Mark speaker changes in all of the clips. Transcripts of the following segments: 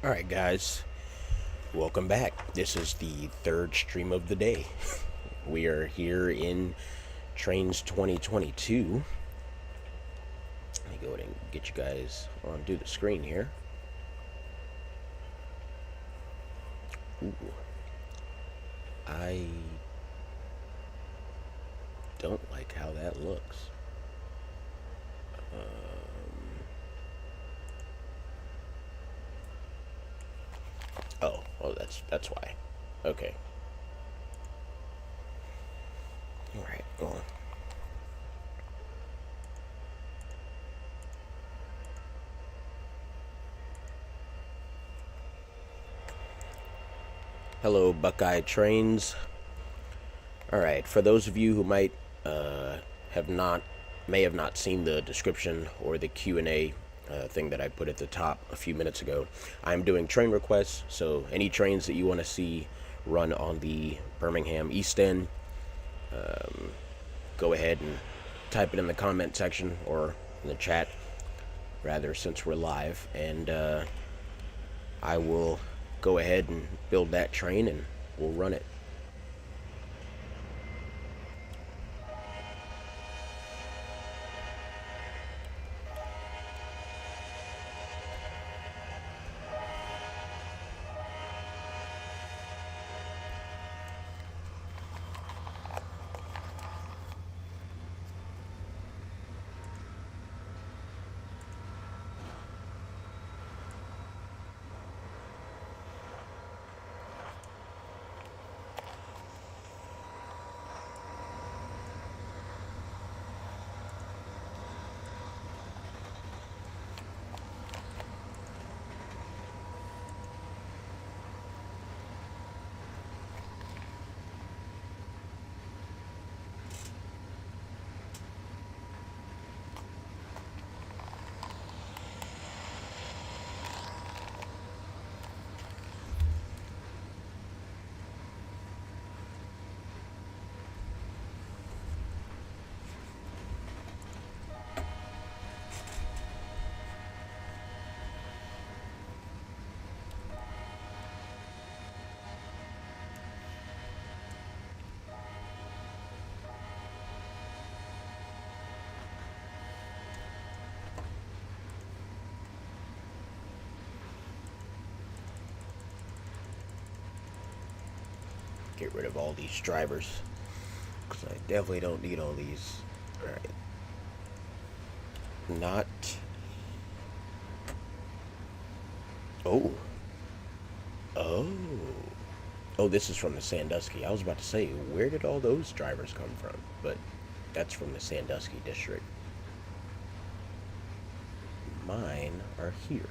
Speaker 1: Alright guys, welcome back. This is the third stream of the day. We are here in Trains 2022. Let me go ahead and get you guys onto the screen here. Ooh. I don't like how that looks. Oh, that's why. Okay. Alright, go on. Hello, Buckeye Trains. Alright, for those of you who might have not may have not seen the description or the Q&A thing that I put at the top a few minutes ago, I'm doing train requests. So any trains that you want to see run on the Birmingham East End, go ahead and type it in the comment section or in the chat, rather, since we're live, and I will go ahead and build that train and we'll run it. Get rid of all these drivers, because I definitely don't need all these. Alright. Not... Oh. Oh. Oh, this is from the Sandusky. I was about to say, where did all those drivers come from? But that's from the Sandusky district. Mine are here.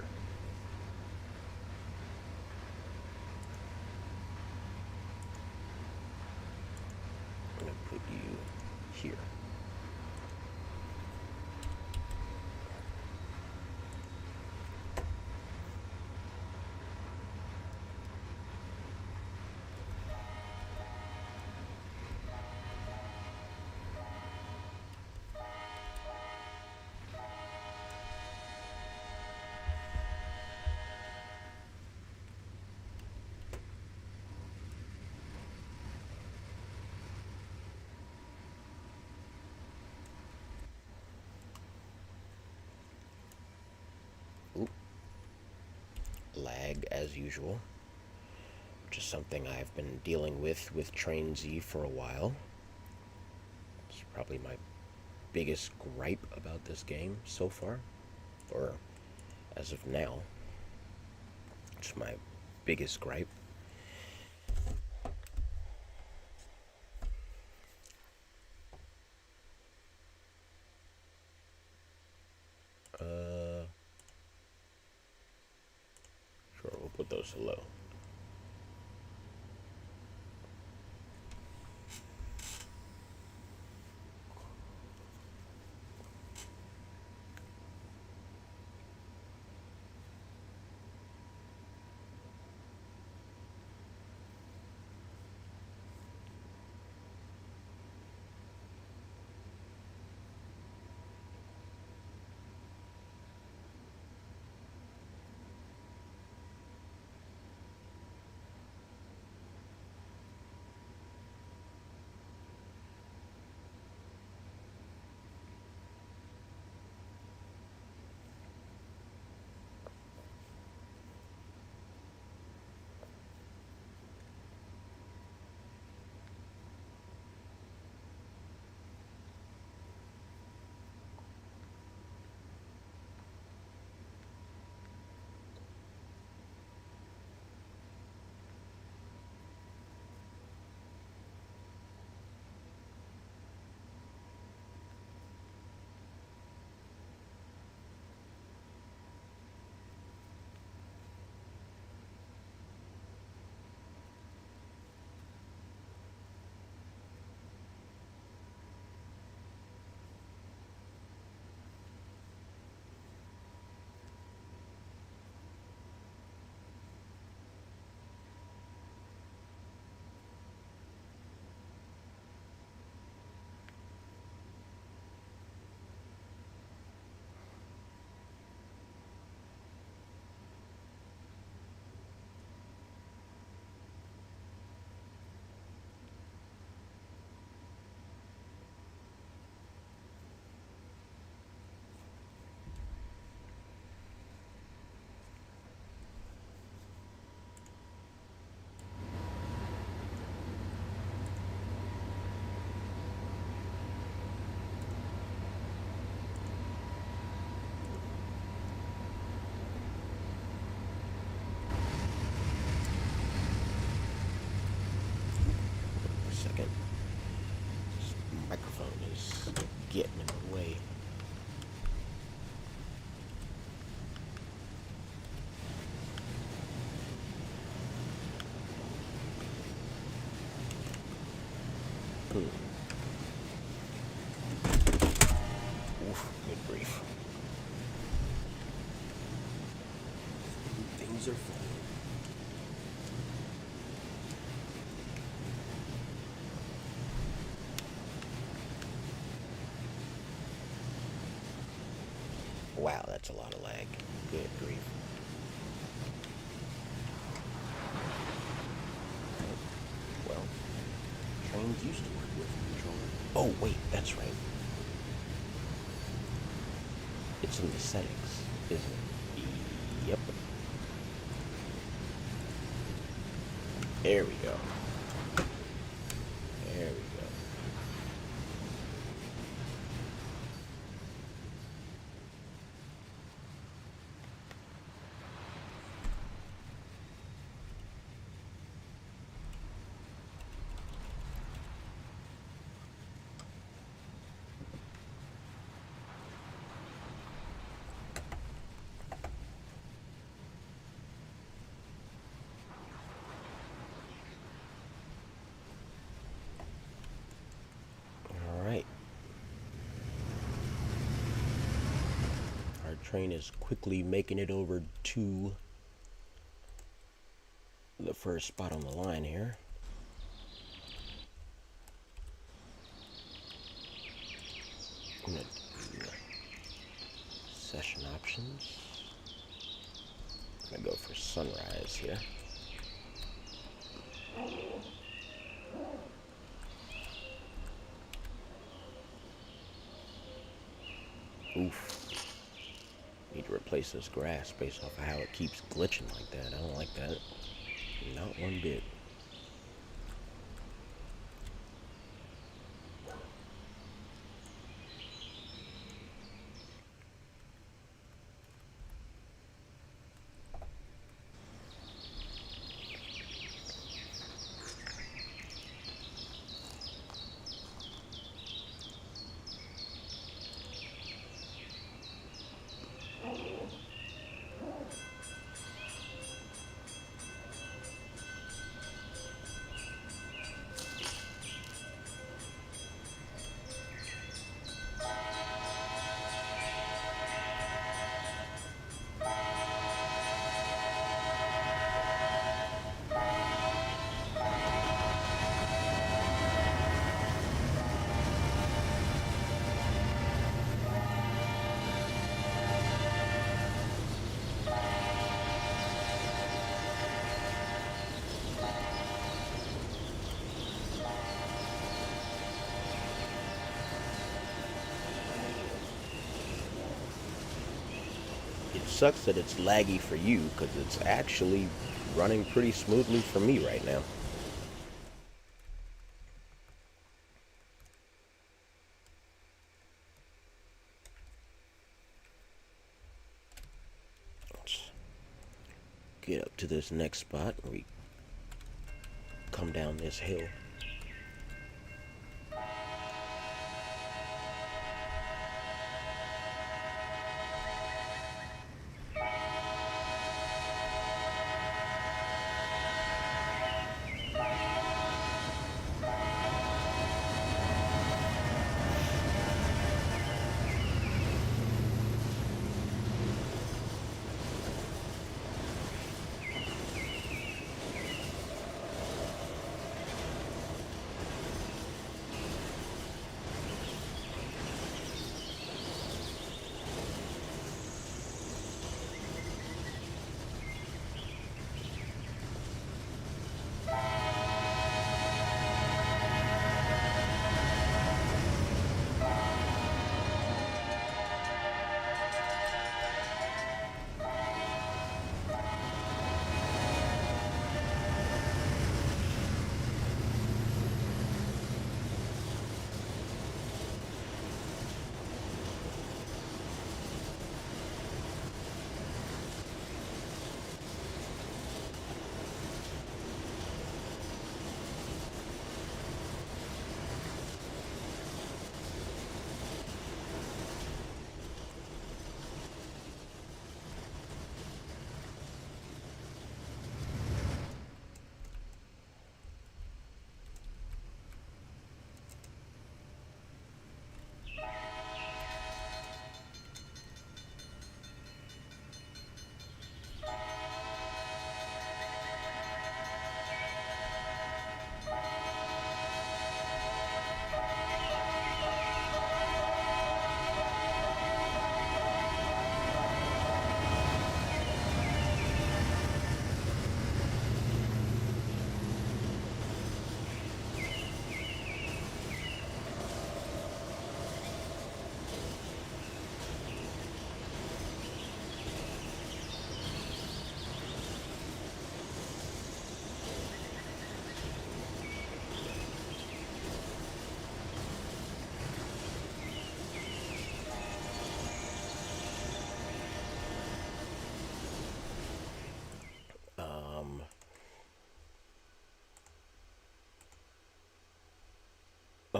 Speaker 1: I'm going to put you here. Lag as usual, which is something I've been dealing with Train Z for a while. It's probably my biggest gripe about this game so far, or as of now, it's my biggest gripe. Sure, we'll put those to low. getting in the way. Oof, good grief. Things are flying. Wow, that's a lot of lag. Good grief. Well, trains used to work with a controller. Oh, wait, that's right. It's in the settings, isn't it? Yep. There we go. There we go. Train is quickly making it over to the first spot on the line here. I'm gonna do session options. I'm gonna go for sunrise here. Oof. Need to replace this grass based off of how it keeps glitching like that. I don't like that. Not one bit. It sucks that it's laggy for you, because it's actually running pretty smoothly for me right now. Let's get up to this next spot where we come down this hill.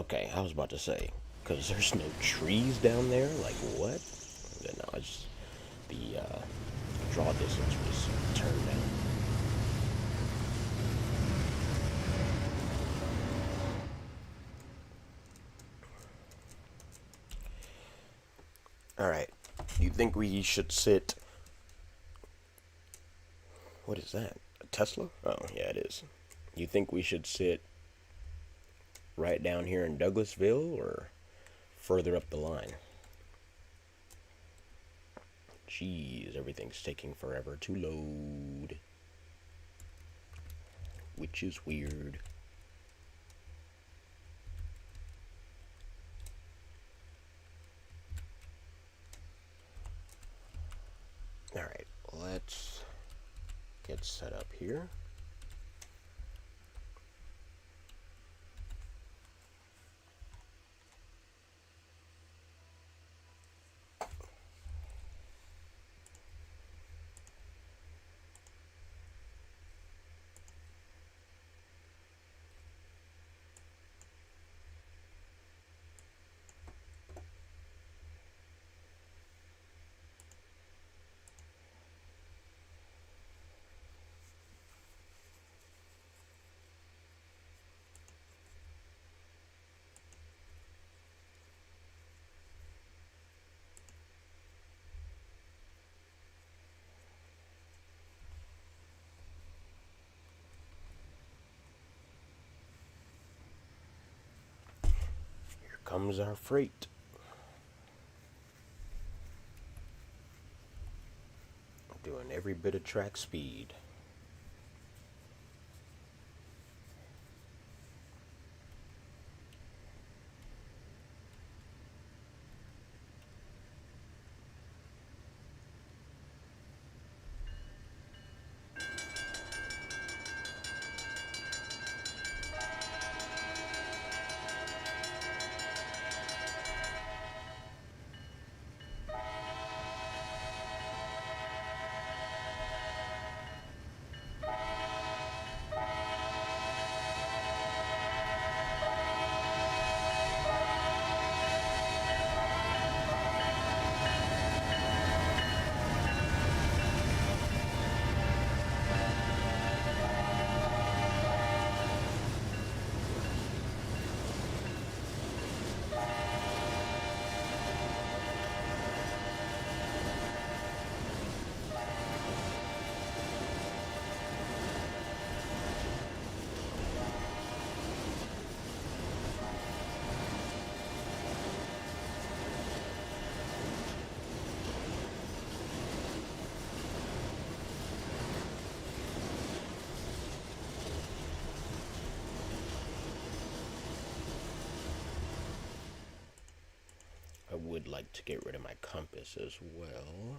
Speaker 1: Okay, I was about to say, because there's no trees down there. Like, what? No, it's the draw distance was turned down. Alright, you think we should sit... What is that? A Tesla? Oh, yeah, it is. You think we should sit right down here in Douglasville or further up the line? Jeez, everything's taking forever to load. Which is weird. Alright, let's get set up here. Here comes our freight. Doing every bit of track speed. I would like to get rid of my compass as well.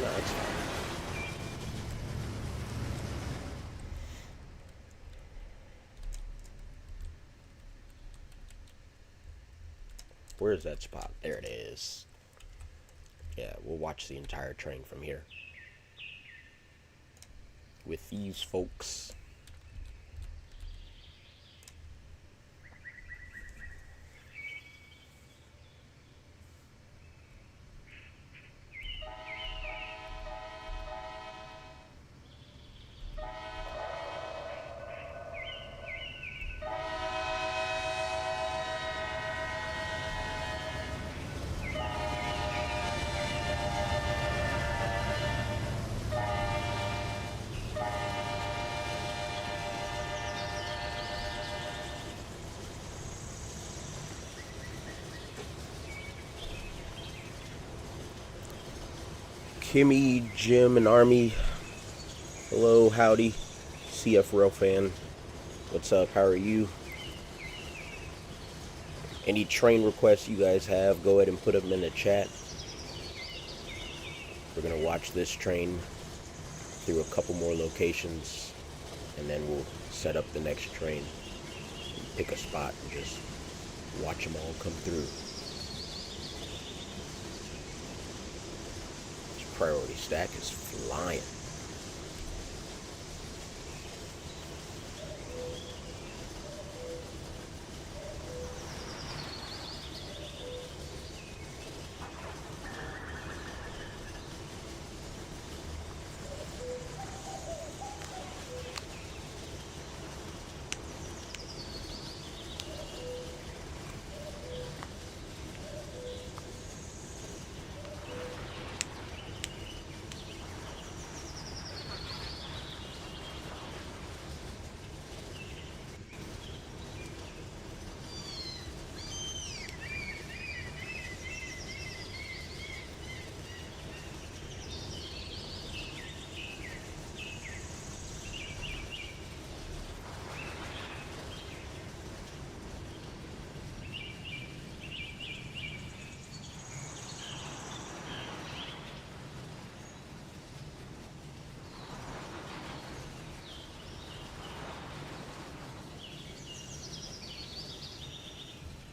Speaker 1: No, it's fine. Where's that spot? There it is. Yeah, we'll watch the entire train from here. With these folks. Kimmy, Jim, and Army. Hello, howdy. CF Railfan. What's up? How are you? Any train requests you guys have, go ahead and put them in the chat. We're going to watch this train through a couple more locations, and then we'll set up the next train. Pick a spot and just watch them all come through. This priority stack is flying.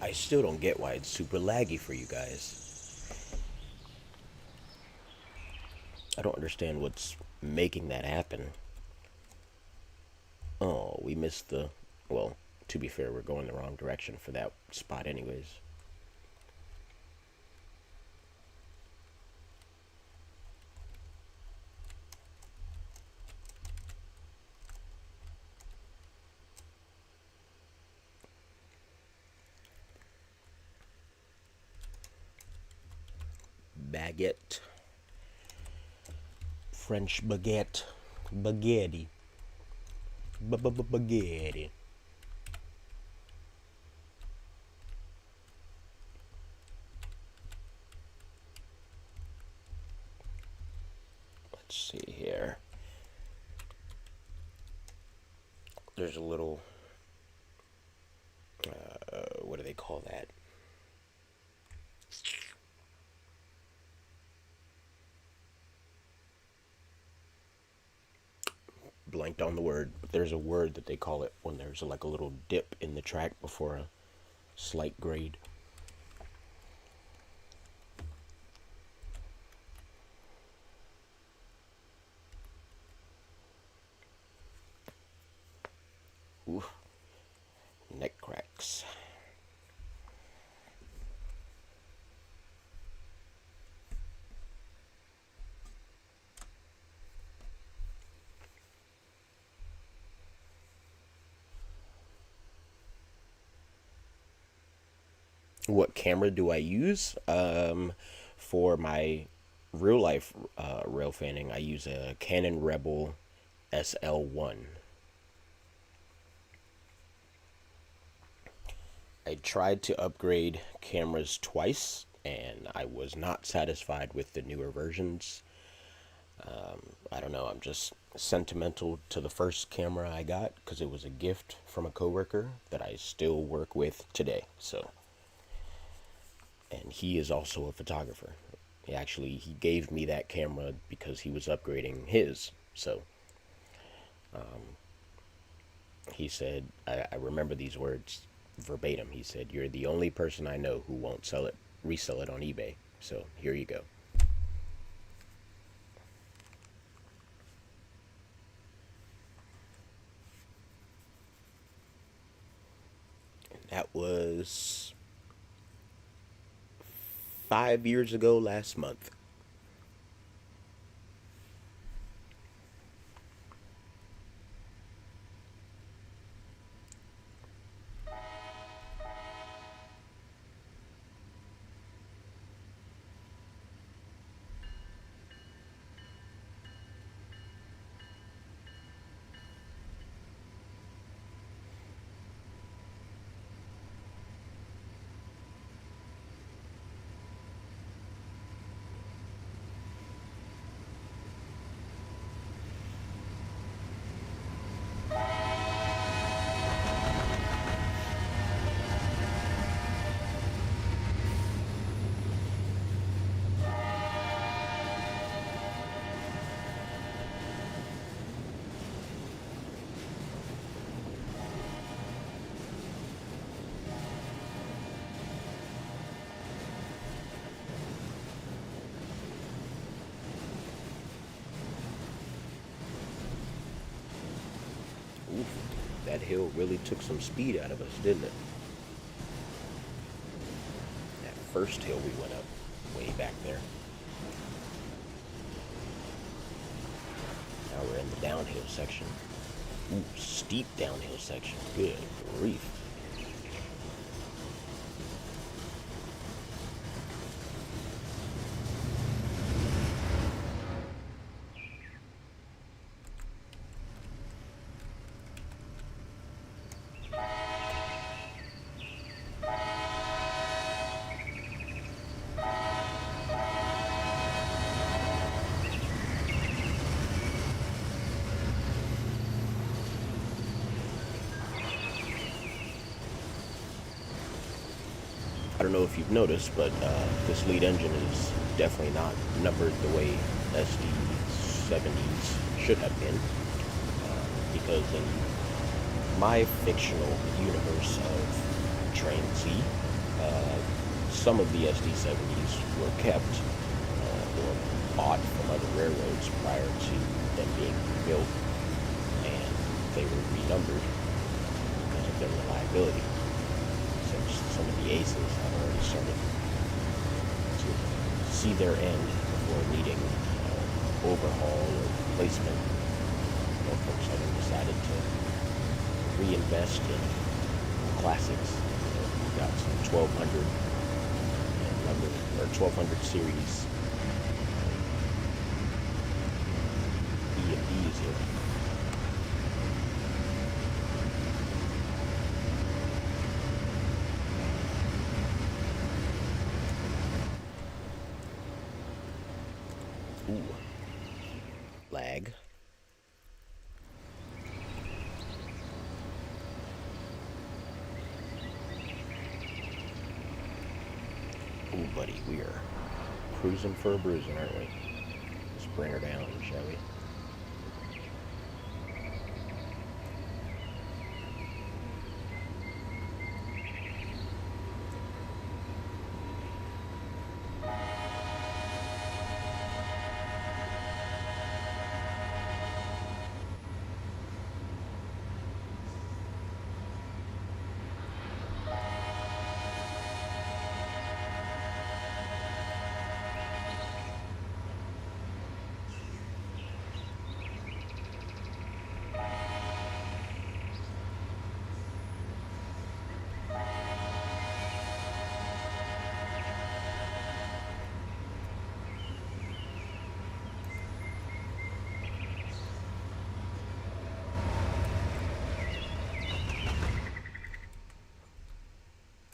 Speaker 1: I still don't get why it's super laggy for you guys. I don't understand what's making that happen. Oh, we missed the... Well, to be fair, we're going the wrong direction for that spot anyways. Baguette. French baguette. Baguette. Baguette. Let's see here. There's a little... what do they call that? Blanked on the word, but there's a word that they call it when there's like a little dip in the track before a slight grade. Ooh, neck cracks. What camera do I use? For my real life rail fanning, I use a Canon Rebel SL1. I tried to upgrade cameras twice, and I was not satisfied with the newer versions. I don't know, I'm just sentimental to the first camera I got because it was a gift from a coworker that I still work with today. So, and he is also a photographer. He gave me that camera because he was upgrading his. So he said, I remember these words verbatim. He said, "You're the only person I know who won't resell it on eBay. So here you go." And that was 5 years ago last month. Oof, that hill really took some speed out of us, didn't it? That first hill we went up, way back there. Now we're in the downhill section. Ooh, steep downhill section. Good grief. I don't know if you've noticed, but this lead engine is definitely not numbered the way SD70s should have been. Because in my fictional universe of Train Z, some of the SD70s were kept or bought from other railroads prior to them being built, and they were renumbered and their reliability. Some of the aces have already started to see their end before needing overhaul or replacement. More folks having decided to reinvest in classics. We've got some 1200 number or 1200 series E&Ds here. Ooh. Lag. Ooh, buddy, we are cruising for a bruising, aren't we? Let's bring her down, shall we?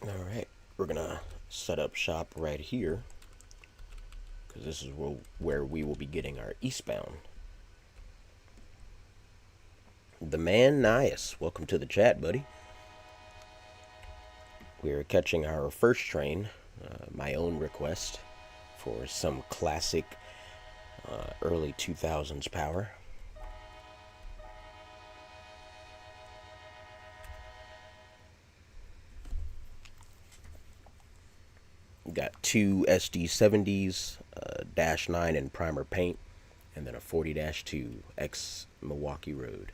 Speaker 1: Alright, we're gonna set up shop right here, because this is where we will be getting our eastbound. The man Nias, welcome to the chat, buddy. We are catching our first train, my own request, for some classic early 2000s power. Got two SD70s, -9 in primer paint, and then a 40-2 X Milwaukee Road.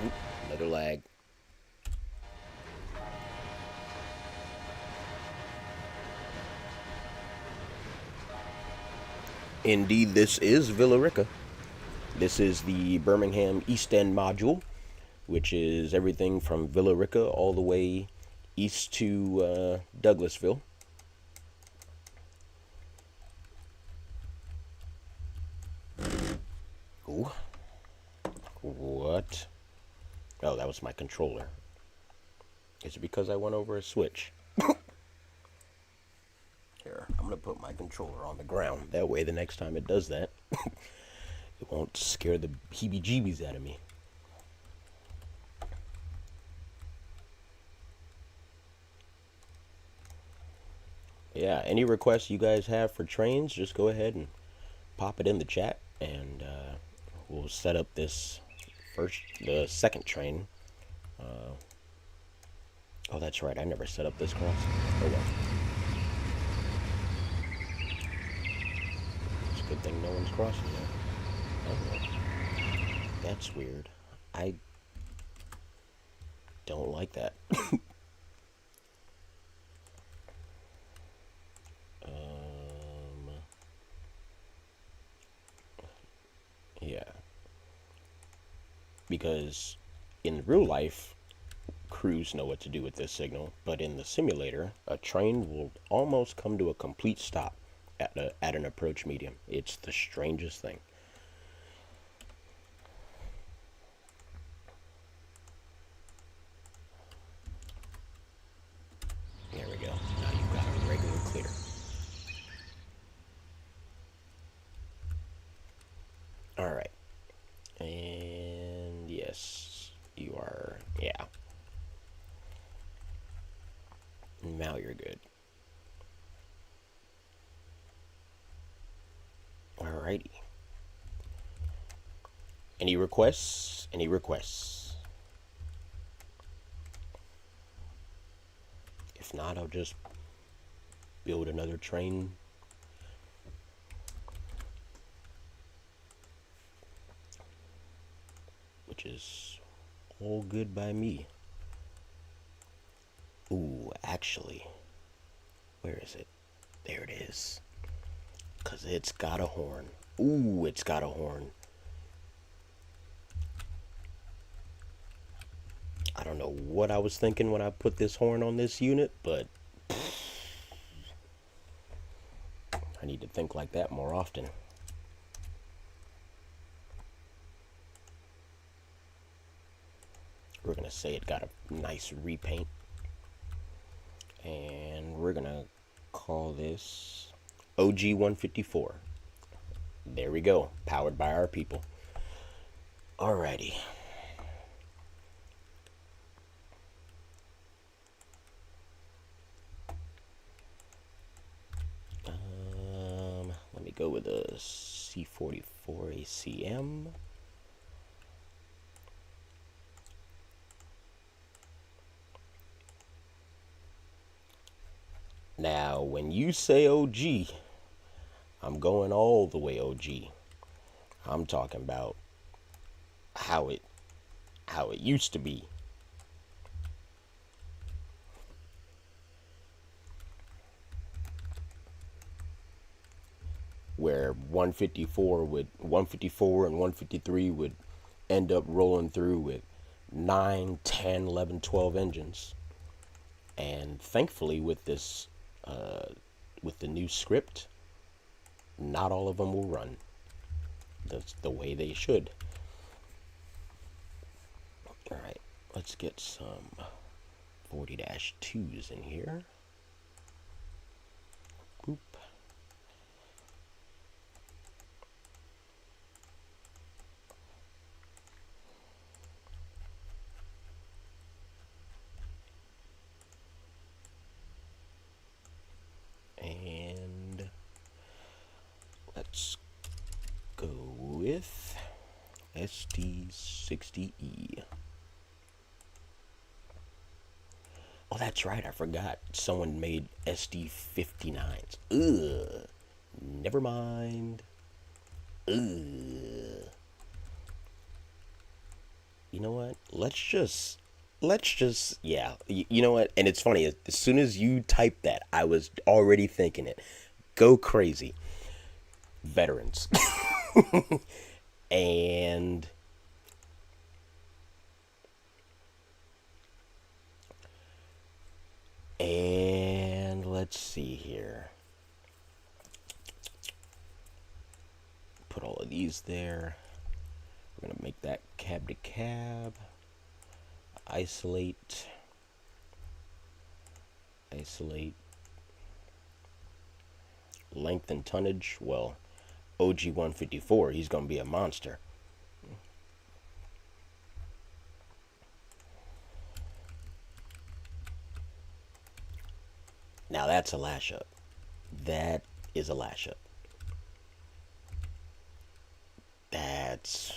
Speaker 1: Oop, another lag. Indeed, this is Villarica. This is the Birmingham East End module, which is everything from Villarica all the way east to Douglasville. Ooh. What? Oh, that was my controller. Is it because I went over a switch? Here, I'm going to put my controller on the ground. That way, the next time it does that, it won't scare the heebie-jeebies out of me. Yeah, any requests you guys have for trains, just go ahead and pop it in the chat, and we'll set up the second train. Oh, that's right, I never set up this crossing. Oh well. It's a good thing no one's crossing there. Oh well. That's weird. I don't like that. Yeah. Because in real life, crews know what to do with this signal, but in the simulator, a train will almost come to a complete stop at an approach medium. It's the strangest thing. There we go. Now you've got a regular clear. Alright. And yes, you are, yeah. Now you're good. Alrighty. Any requests? Any requests? If not, I'll just build another train. Which is all good by me. Ooh, actually, where is it? There it is. 'Cause it's got a horn. Ooh, it's got a horn. I don't know what I was thinking when I put this horn on this unit, but I need to think like that more often. We're gonna say it got a nice repaint. And we're gonna call this OG 154. There we go, powered by our people. Alrighty. go with a C44 ACM. Now, when you say OG, I'm going all the way OG. I'm talking about how it used to be. Where 154 and 153 would end up rolling through with 9, 10, 11, 12 engines. And thankfully with this with the new script, not all of them will run the way they should. All right, let's get some 40-2s in here. Boop. And let's go with SD60E. Oh, that's right, I forgot. Someone made SD59s. Ugh. Never mind. Ugh. You know what? Yeah. You know what? And it's funny, as soon as you typed that, I was already thinking it. Go crazy. Veterans. And let's see here. Put all of these there. We're gonna make that cab to cab. Isolate. Length and tonnage. Well, OG 154, he's gonna be a monster. Now that's a lashup. That is a lashup. That's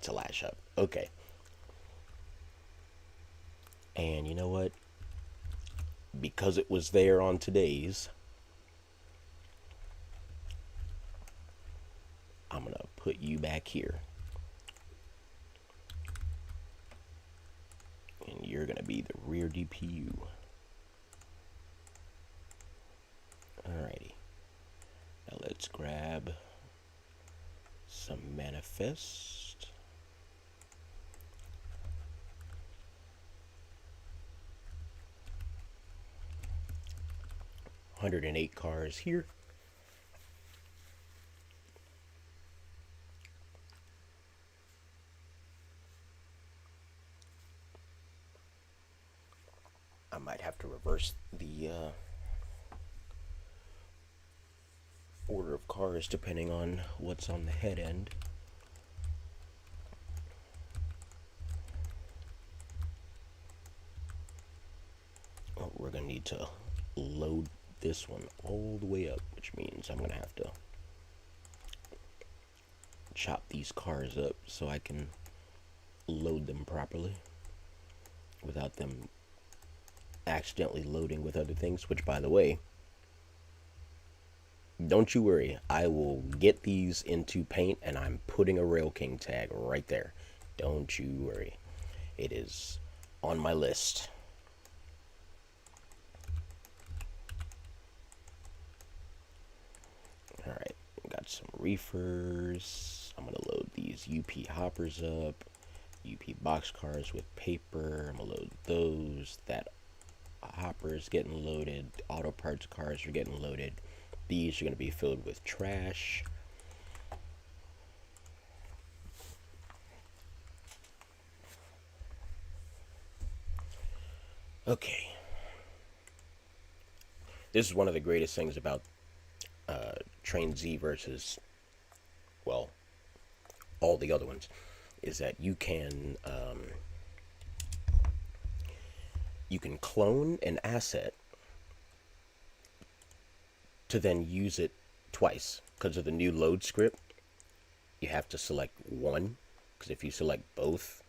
Speaker 1: a lashup. Okay. And you know what? Because it was there on today's, I'm gonna put you back here. And you're gonna be the rear DPU. Alrighty. Now let's grab some manifest. $108 cars here. I might have to reverse the order of cars depending on what's on the head end. Oh, we're gonna need to load this one all the way up, which means I'm gonna have to chop these cars up so I can load them properly without them accidentally loading with other things, which, by the way, don't you worry, I will get these into paint and I'm putting a Rail King tag right there. Don't you worry. It is on my list. Alright, got some reefers. I'm gonna load these UP hoppers up. UP boxcars with paper. I'm gonna load those. That hopper is getting loaded. Auto parts cars are getting loaded. These are going to be filled with trash. Okay. This is one of the greatest things about Train Z versus, well, all the other ones, is that you can clone an asset to then use it twice because of the new load script. You have to select one, because if you select both,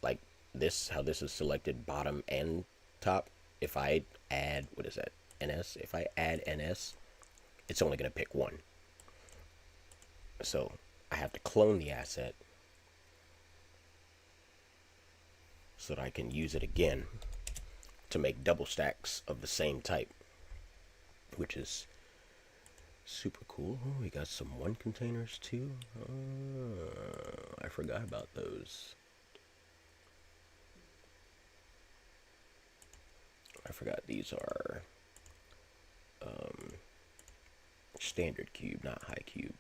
Speaker 1: like this, how this is selected bottom and top, if I add, what is that, NS? If I add NS, it's only going to pick one. So I have to clone the asset so that I can use it again to make double stacks of the same type, which is super cool. Oh, we got some one containers too. I forgot about those. I forgot these are standard cube, not high cube.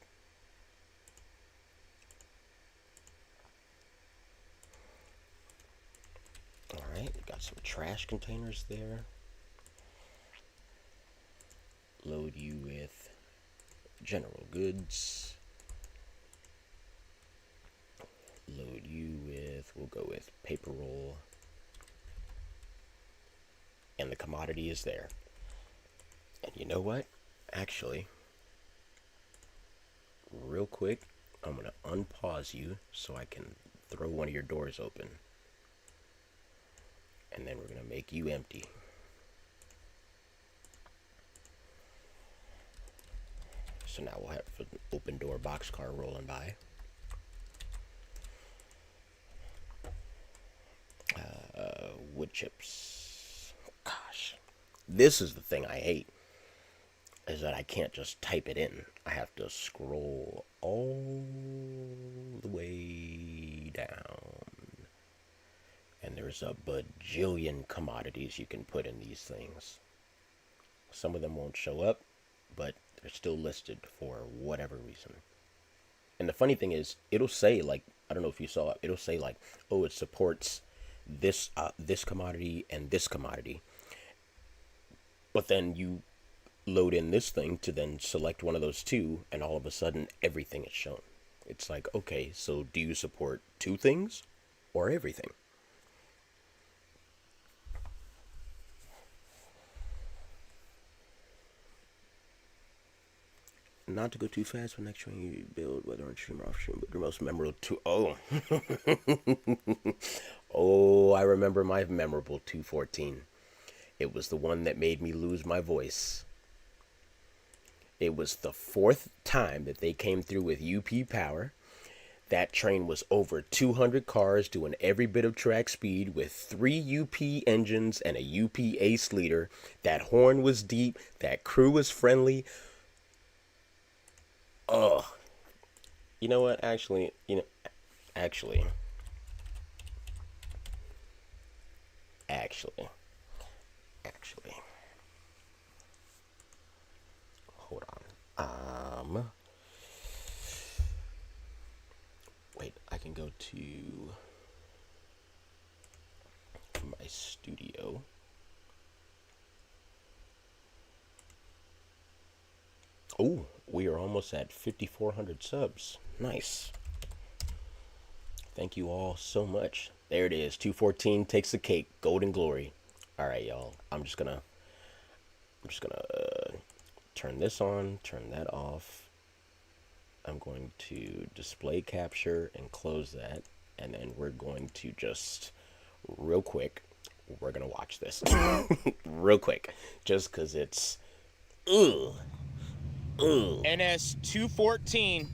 Speaker 1: Alright, got some trash containers there. Load you with general goods. Load you with, we'll go with paper roll. And the commodity is there. And you know what? Actually, real quick, I'm going to unpause you so I can throw one of your doors open. And then we're going to make you empty. So now we'll have an open door boxcar rolling by. Wood chips. Gosh, this is the thing I hate, is that I can't just type it in. I have to scroll all the way down. And there's a bajillion commodities you can put in these things. Some of them won't show up, but they're still listed for whatever reason. And the funny thing is, it'll say, like, I don't know if you saw it, it'll say like, oh, it supports this this commodity and this commodity. But then you load in this thing to then select one of those two, and all of a sudden everything is shown. It's like, okay, so do you support two things or everything? Not to go too fast, but next train you build, whether on stream or off stream, but your most memorable two. Oh, oh, I remember my memorable 214. It was the one that made me lose my voice. It was the fourth time that they came through with UP power. That train was over 200 cars doing every bit of track speed with 3 UP engines and a UP ace leader. That horn was deep. That crew was friendly. Oh, you know what? Actually, actually, actually, hold on. Wait, I can go to my studio. Oh, we are almost at 5,400 subs. Nice. Thank you all so much. There it is. 214 takes the cake. Golden glory. All right, y'all. I'm just gonna turn this on, turn that off. I'm going to display capture and close that, and then we're going to just real quick. We're gonna watch this real quick, just cause it's
Speaker 2: NS 214.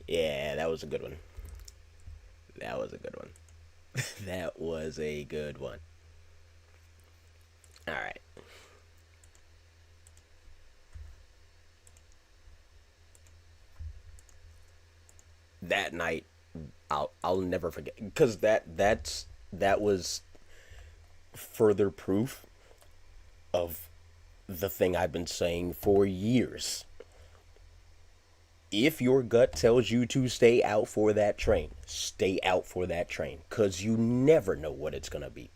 Speaker 1: Yeah, that was a good one. That was a good one. That was a good one. All right. That night, I'll never forget because that was further proof of the thing I've been saying for years. If your gut tells you to stay out for that train, stay out for that train because you never know what it's going to be.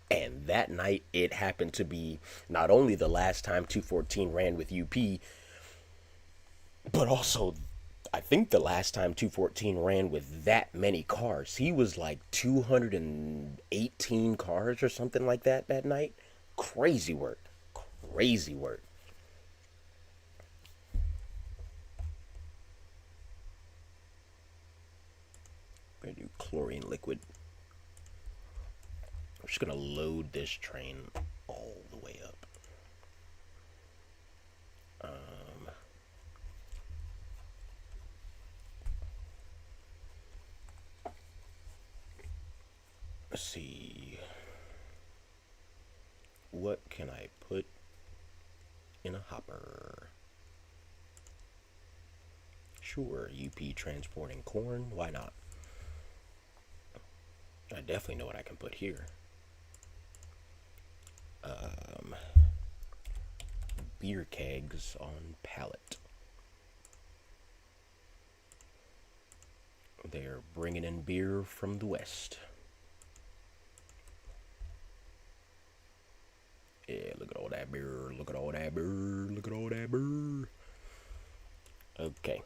Speaker 1: And that night, it happened to be not only the last time 214 ran with UP, but also, I think the last time 214 ran with that many cars. He was like 218 cars or something like that night. Crazy work. Crazy work. I'm going to do chlorine liquid. I'm just going to load this train all the way up. Let's see. What can I put in a hopper? Sure, UP transporting corn. Why not? I definitely know what I can put here. Beer kegs on pallet. They're bringing in beer from the west. Yeah, look at all that beer. Look at all that beer. Look at all that beer. Okay.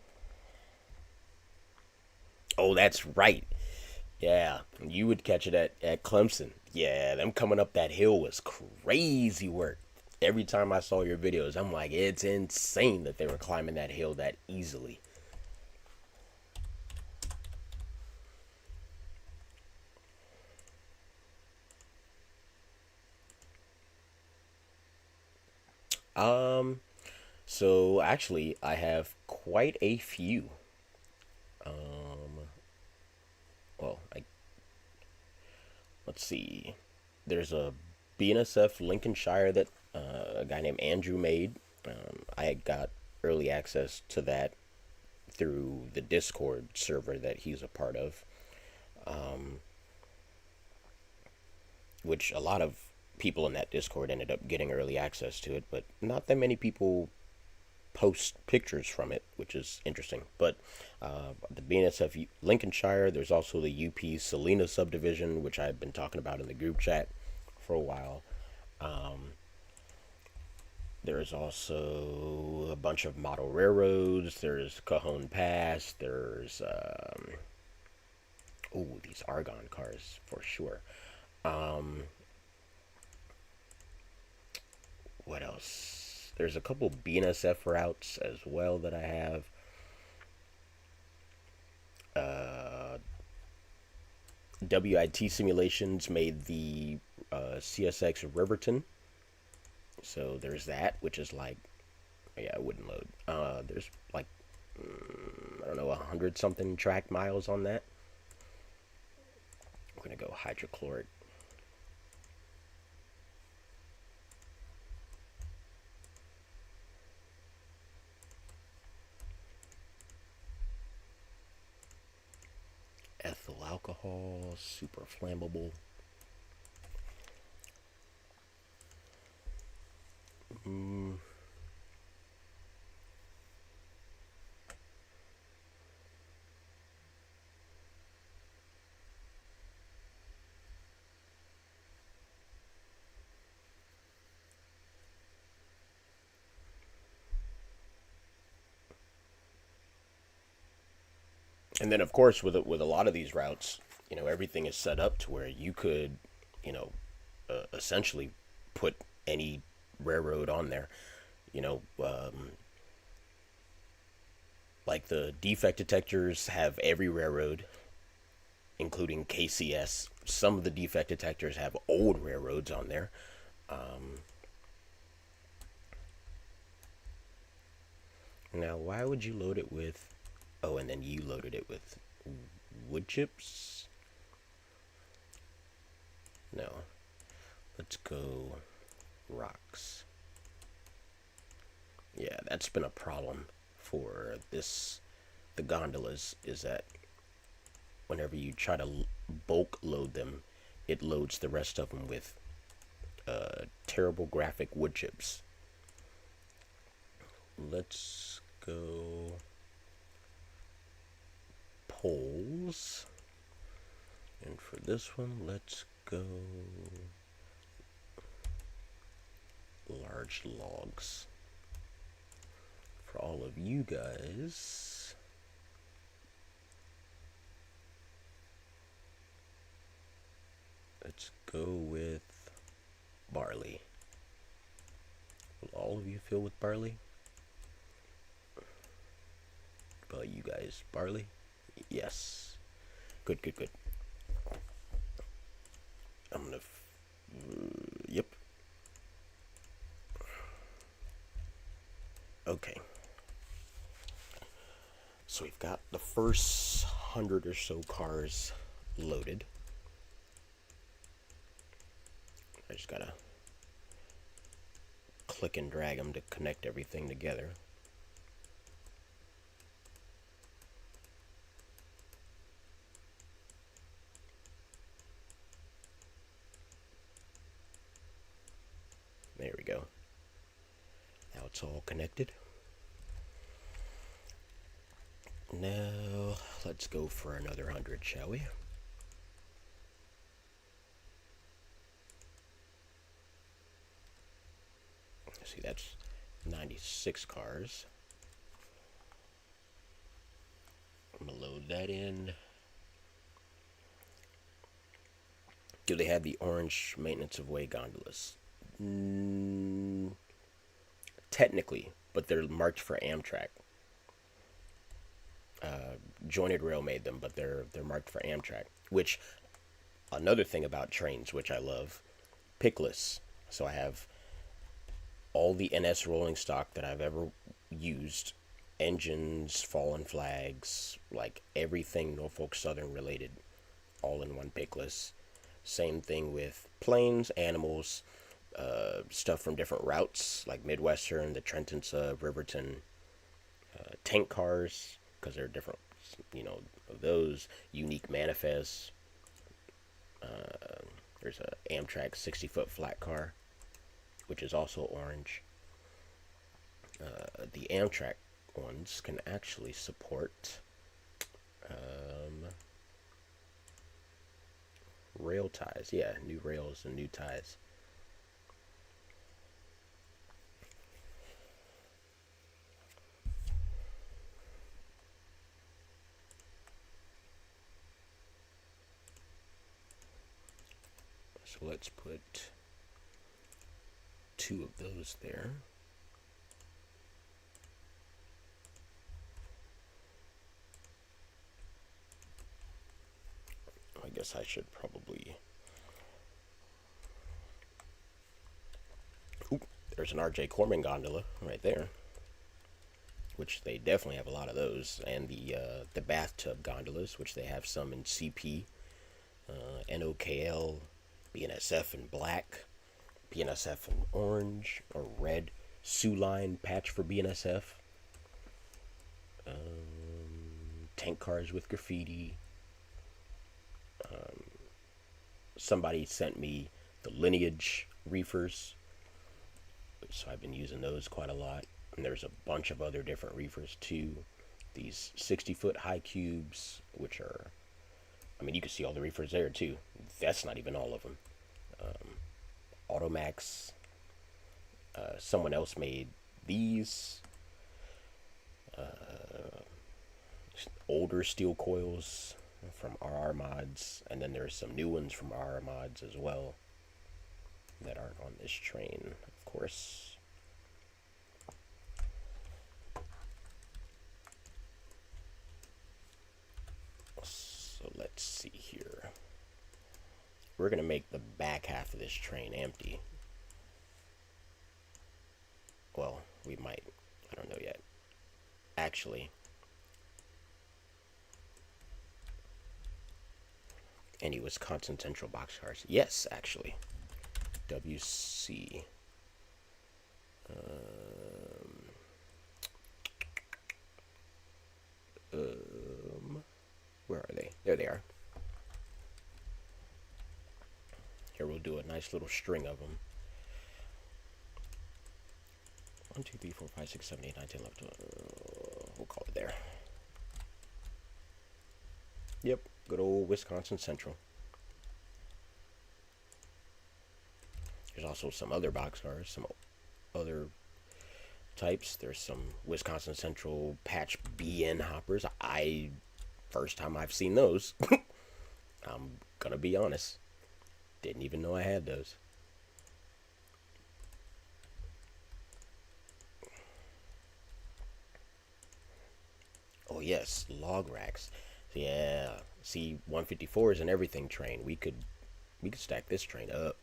Speaker 1: Oh, that's right. Yeah, you would catch it at Clemson. Yeah, them coming up that hill was crazy work. Every time I saw your videos, I'm like, it's insane that they were climbing that hill that easily. Um, so actually, I have quite a few. Well, let's see. There's a BNSF Lincolnshire that a guy named Andrew made. I had got early access to that through the Discord server that he's a part of, which a lot of people in that Discord ended up getting early access to it, but not that many people post pictures from it, which is interesting. But the BNSF Lincolnshire, there's also the UP Salina subdivision, which I've been talking about in the group chat for a while. There's also a bunch of model railroads. There's Cajon Pass. There's these Argon cars for sure. What else? There's a couple BNSF routes as well that I have. WIT Simulations made the CSX Riverton. So there's that, which is like, yeah, it wouldn't load. There's like, I don't know, 100 something track miles on that. I'm going to go hydrochloric. Ethyl alcohol, super flammable. And then, of course, with a lot of these routes, everything is set up to where you could, essentially put any railroad on there. You know, like the defect detectors have every railroad, including KCS. Some of the defect detectors have old railroads on there. Now, why would you load it with? Oh, and then you loaded it with wood chips. Let's go rocks. Yeah, that's been a problem for the gondolas, is that whenever you try to bulk load them, it loads the rest of them with terrible graphic wood chips. Let's go poles. And for this one, let's go large logs. For all of you guys, let's go with barley. Will all of you fill with barley? Well, you guys, barley? Yes. Good, good, good. I'm gonna... yep. Okay. So we've got the first 100 or so cars loaded. I just gotta click and drag them to connect everything together. There we go. Now it's all connected. Now let's go for another 100, shall we? See, that's 96 cars. I'm gonna load that in. Do they have the orange maintenance of way gondolas? Technically, but they're marked for Amtrak. Jointed Rail made them, but they're marked for Amtrak. Which, another thing about trains, which I love, pickless. So I have all the NS rolling stock that I've ever used, engines, fallen flags, like everything Norfolk Southern related, all in one pickless. Same thing with planes, animals, stuff from different routes, like Midwestern, the Trenton Sub, Riverton, tank cars, because they're different, of those, unique manifests. There's a Amtrak 60-foot flat car, which is also orange. The Amtrak ones can actually support rail ties. Yeah, new rails and new ties. So let's put 2 of those there. I guess I should probably... Oop, there's an RJ Corman gondola right there, which they definitely have a lot of those, and the bathtub gondolas, which they have some in CP, NOKL, BNSF in black, BNSF in orange or red, Sioux Line patch for BNSF, tank cars with graffiti. Somebody sent me the Lineage reefers, so I've been using those quite a lot. And there's a bunch of other different reefers too. These 60-foot high cubes, which are, you can see all the reefers there too. That's not even all of them. Automax. Someone else made these. Older steel coils from RR Mods, and then there's some new ones from RR Mods as well that aren't on this train, of course. So let's see here. We're gonna make the back half of this train empty. Well, we might. I don't know yet. Actually, any Wisconsin Central boxcars? Yes, actually. WC. Where are they? There they are. Here, we'll do a nice little string of them. 1, 2, 3, 4, 5, 6, 7, 8, 9, 10, 11, 12. We'll call it there. Yep, good old Wisconsin Central. There's also some other boxcars, some other types. There's some Wisconsin Central patch BN hoppers. First time I've seen those. I'm gonna be honest. Didn't even know I had those. Oh yes, log racks. Yeah, see 154s and everything train. We could stack this train up.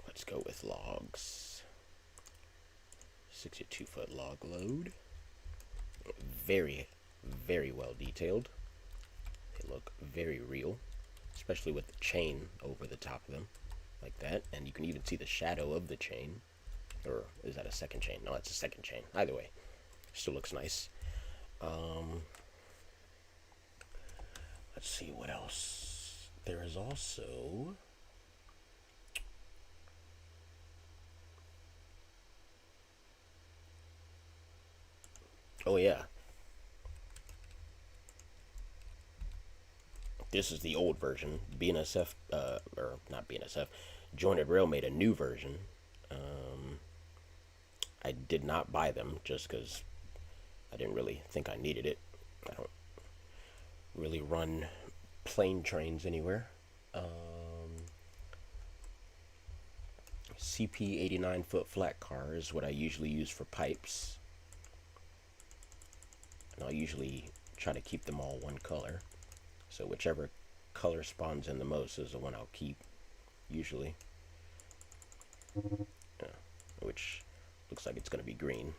Speaker 1: Let's go with logs. 62-foot log load. Very, very well detailed. They look very real, especially with the chain over the top of them, like that. And you can even see the shadow of the chain. Or is that a second chain? No, it's a second chain. Either way, still looks nice. Let's see what else. There is also... Oh yeah. This is the old version. BNSF, or not BNSF, Jointed Rail made a new version. I did not buy them just because I didn't really think I needed it. I don't really run plane trains anywhere. CP 89-foot flat car is what I usually use for pipes. And I'll usually try to keep them all one color. So whichever color spawns in the most is the one I'll keep, usually. Yeah, which looks like it's going to be green.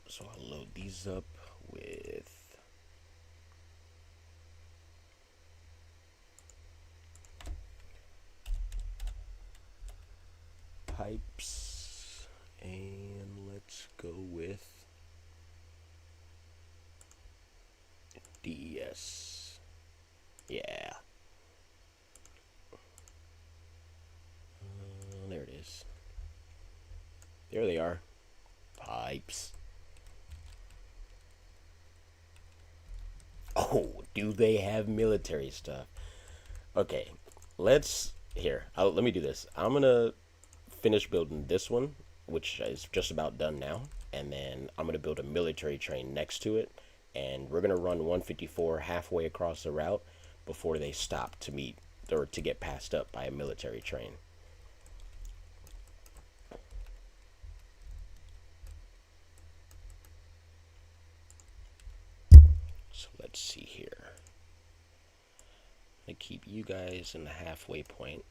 Speaker 1: So I'll load these up with pipes, and let's go with DES. Yeah. There it is. There they are. Pipes. Oh, do they have military stuff? Okay, let me do this. I'm gonna finish building this one, which is just about done now, and then I'm gonna build a military train next to it, and we're gonna run 154 halfway across the route before they stop to meet or to get passed up by a military train. So let's see here. I'm gonna keep you guys in the halfway point.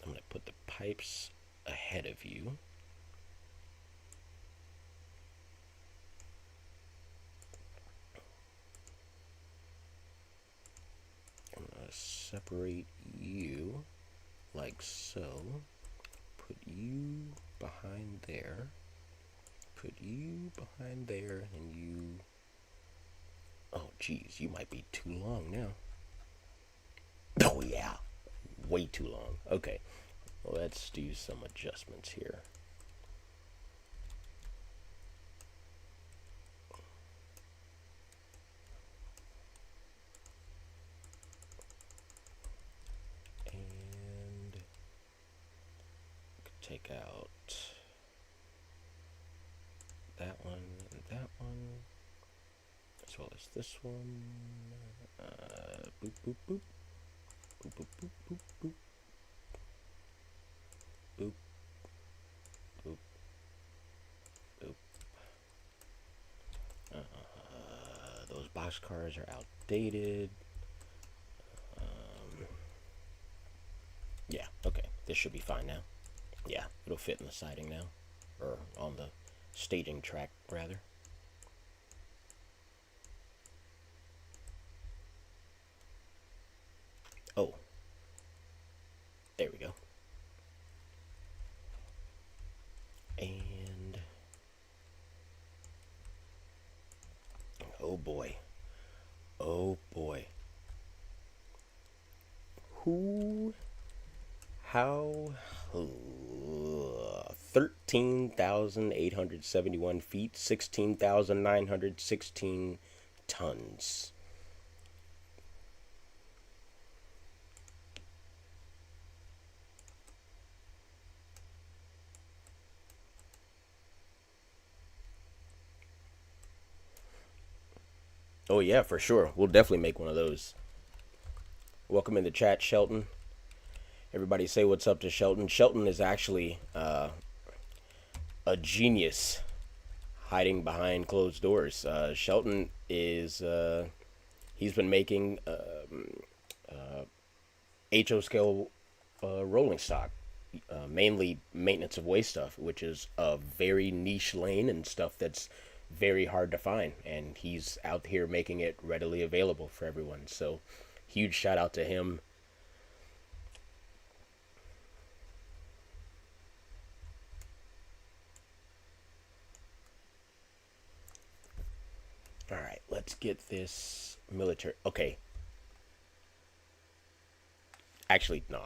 Speaker 1: I'm gonna put the pipes ahead of you. I'm gonna separate you like so. Put you behind there. Put you behind there, and you... Oh, geez, you might be too long now. Oh, yeah. Way too long. Okay. Let's do some adjustments here. And take out that one and that one, as well as this one. Boop, boop, boop. Boop, boop, boop, boop, boop. Boop. Boop. Boop. box cars are outdated. Yeah, okay. This should be fine now. Yeah, it'll fit in the siding now. Or on the staging track, rather. Oh. There we go. And... oh boy. Oh boy. How 13,871 feet, 16,916 tons. Oh yeah, for sure. We'll definitely make one of those. Welcome in the chat, Shelton. Everybody say what's up to Shelton. Shelton is actually a genius hiding behind closed doors. Shelton is he's been making HO scale rolling stock, mainly maintenance of waste stuff, which is a very niche lane and stuff that's very hard to find. And he's out here making it readily available for everyone. So huge shout out to him. All right, let's get this military. Okay. Actually, no.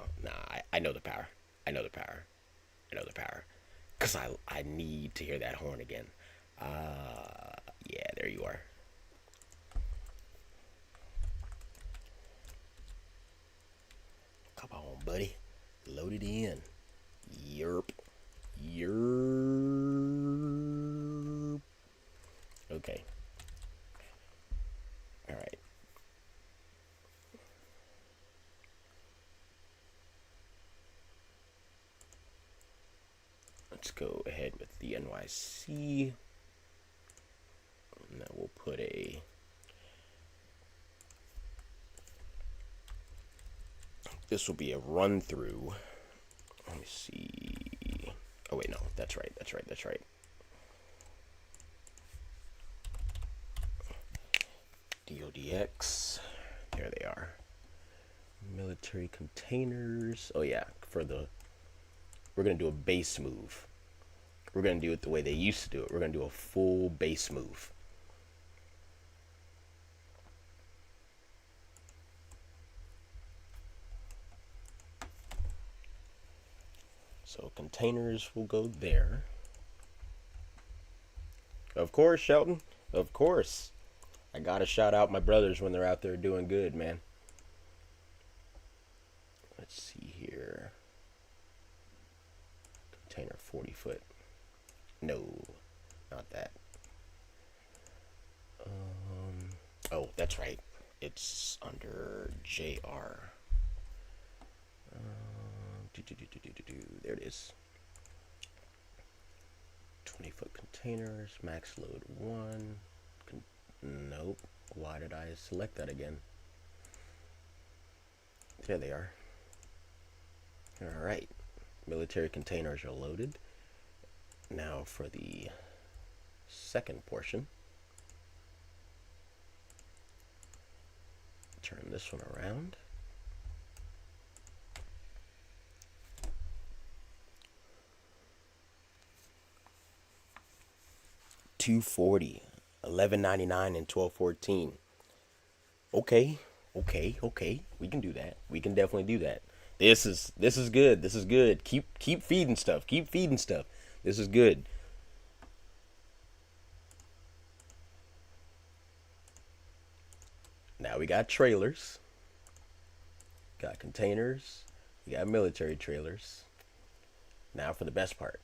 Speaker 1: I know the power. I know the power. I know the power. Because I need to hear that horn again. Yeah, there you are. Come on, buddy. Load it in. Yerp. Yerp. Okay. All right. Let's go ahead with the NYC. Now we'll put a... this will be a run through. Let me see. Oh wait, no, that's right. DODX. There they are. Military containers. Oh yeah, we're gonna do a base move. We're gonna do it the way they used to do it. We're gonna do a full base move. So containers will go there. Of course, Shelton. Of course. I gotta shout out my brothers when they're out there doing good, man. Let's see here. Container 40 foot. No, not that. Oh, that's right. It's under JR. There it is. 20 foot containers, max load 1. Nope. Why did I select that again? There they are. Alright. Military containers are loaded. Now for the second portion. Turn this one around. $240, $11.99, and $12.14. Okay. We can do that. We can definitely do that. This is good. This is good. Keep feeding stuff. Keep feeding stuff. This is good. Now we got trailers. Got containers. We got military trailers. Now for the best part.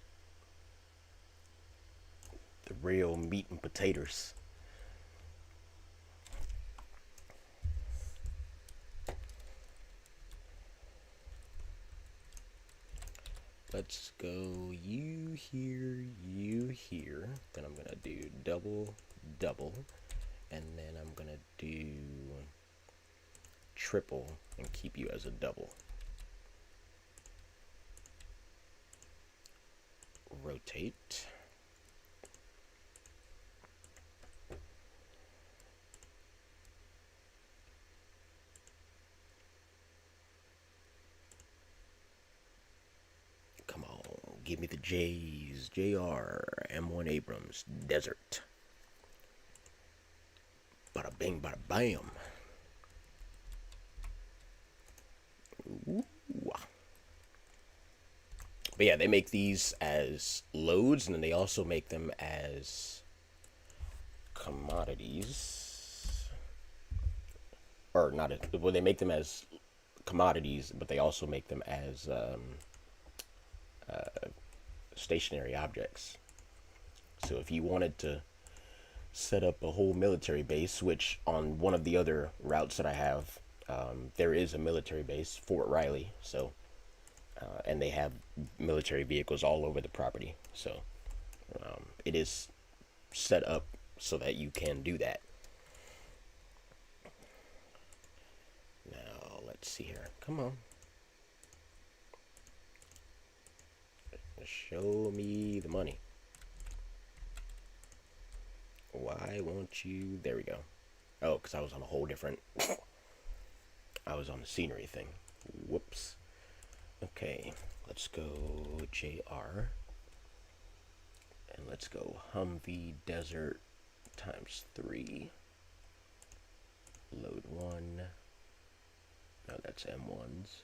Speaker 1: The real meat and potatoes. Let's go you here. Then I'm gonna do double. and then I'm gonna do triple and keep you as a double. Rotate. Come on, give me the J's. JR, M1 Abrams, Desert. Bada bing, bada bam. Ooh. But yeah, they make these as loads, and then they also make them as commodities. Or not, well, they make them as commodities, but they also make them as stationary objects. So if you wanted to set up a whole military base, which on one of the other routes that I have, there is a military base, Fort Riley, so and they have military vehicles all over the property, so it is set up so that you can do that. Now let's see here, come on, show me the money. Why won't you? There we go. Oh, because I was on a whole different I was on the scenery thing. Whoops. Okay, let's go JR. And let's go Humvee Desert ×3. Load 1. No, that's M1s.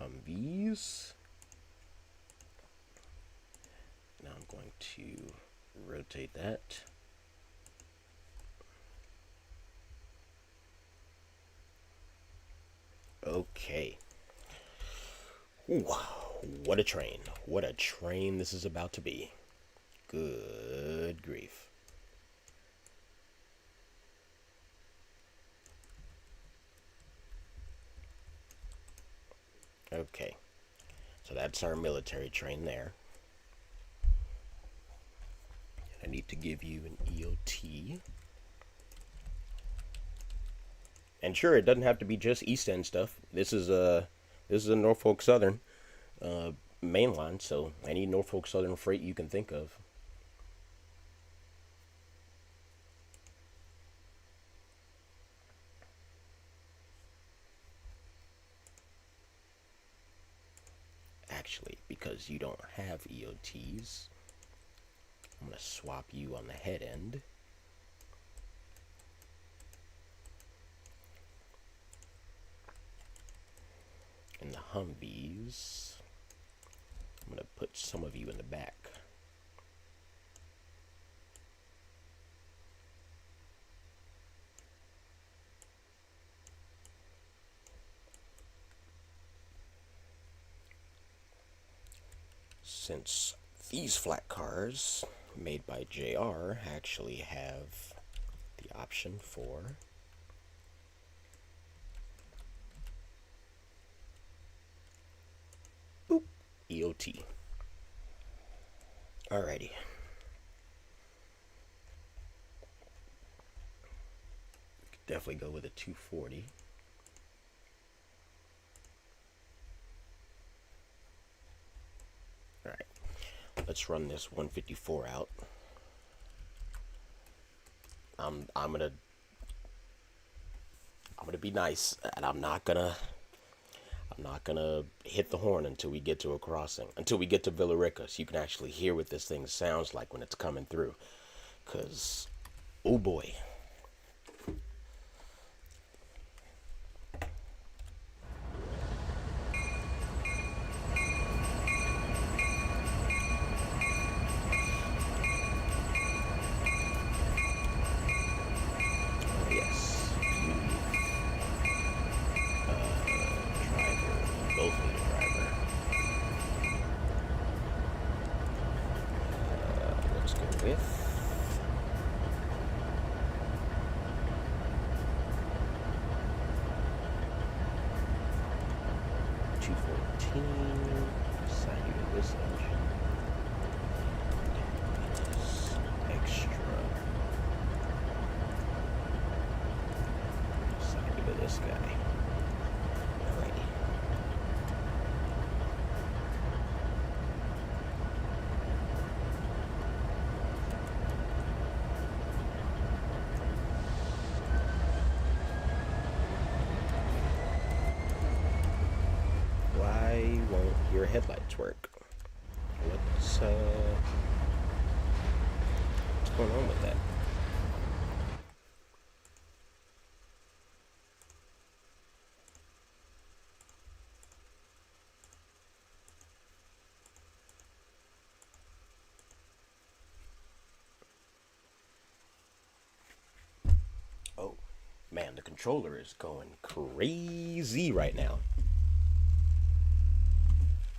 Speaker 1: Humvees. Now I'm going to rotate that. Okay. Ooh, what a train. What a train this is about to be. Good grief. Okay. So that's our military train there. I need to give you an EOT. And sure, it doesn't have to be just East End stuff. This is a Norfolk Southern mainline, so any Norfolk Southern freight you can think of. Actually, because you don't have EOTs, I'm going to swap you on the head end. And the Humvees, I'm going to put some of you in the back. Since these flat cars made by JR actually have the option for boop, EOT. Alrighty. Could definitely go with a 240. Alright. Let's run this 154 out. I'm gonna be nice, and I'm not gonna hit the horn until we get to a crossing, until we get to Villarica, so you can actually hear what this thing sounds like when it's coming through. Cause, oh boy. lights work. What's going on with that? Oh, man, the controller is going crazy right now.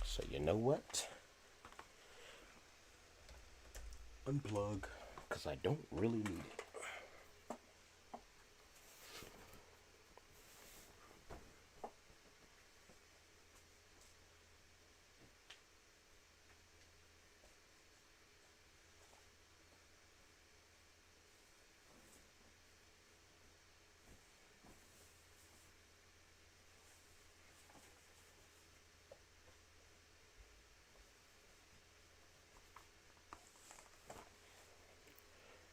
Speaker 1: So you know what? Unplug, because I don't really need it.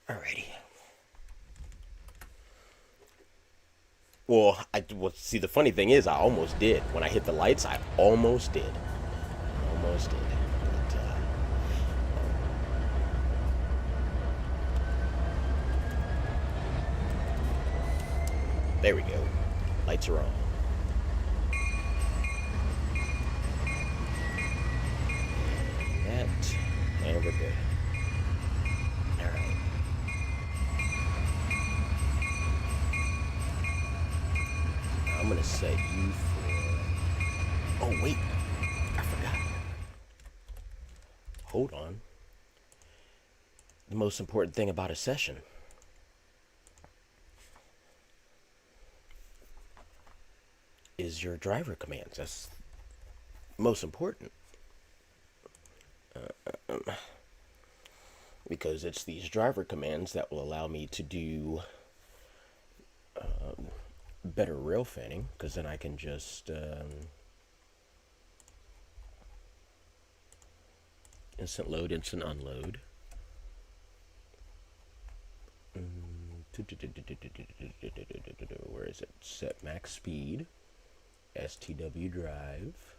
Speaker 1: Alrighty. Well, see, the funny thing is, I almost did. When I hit the lights, I almost did. Almost did. But, there we go. Lights are on. And we're good. Alright. I'm gonna set you for... Oh, wait. I forgot. Hold on. The most important thing about a session. Is your driver commands. That's most important. Because it's these driver commands that will allow me to do better rail fanning, because then I can just instant load, instant unload. Where is it? Set max speed, STW drive,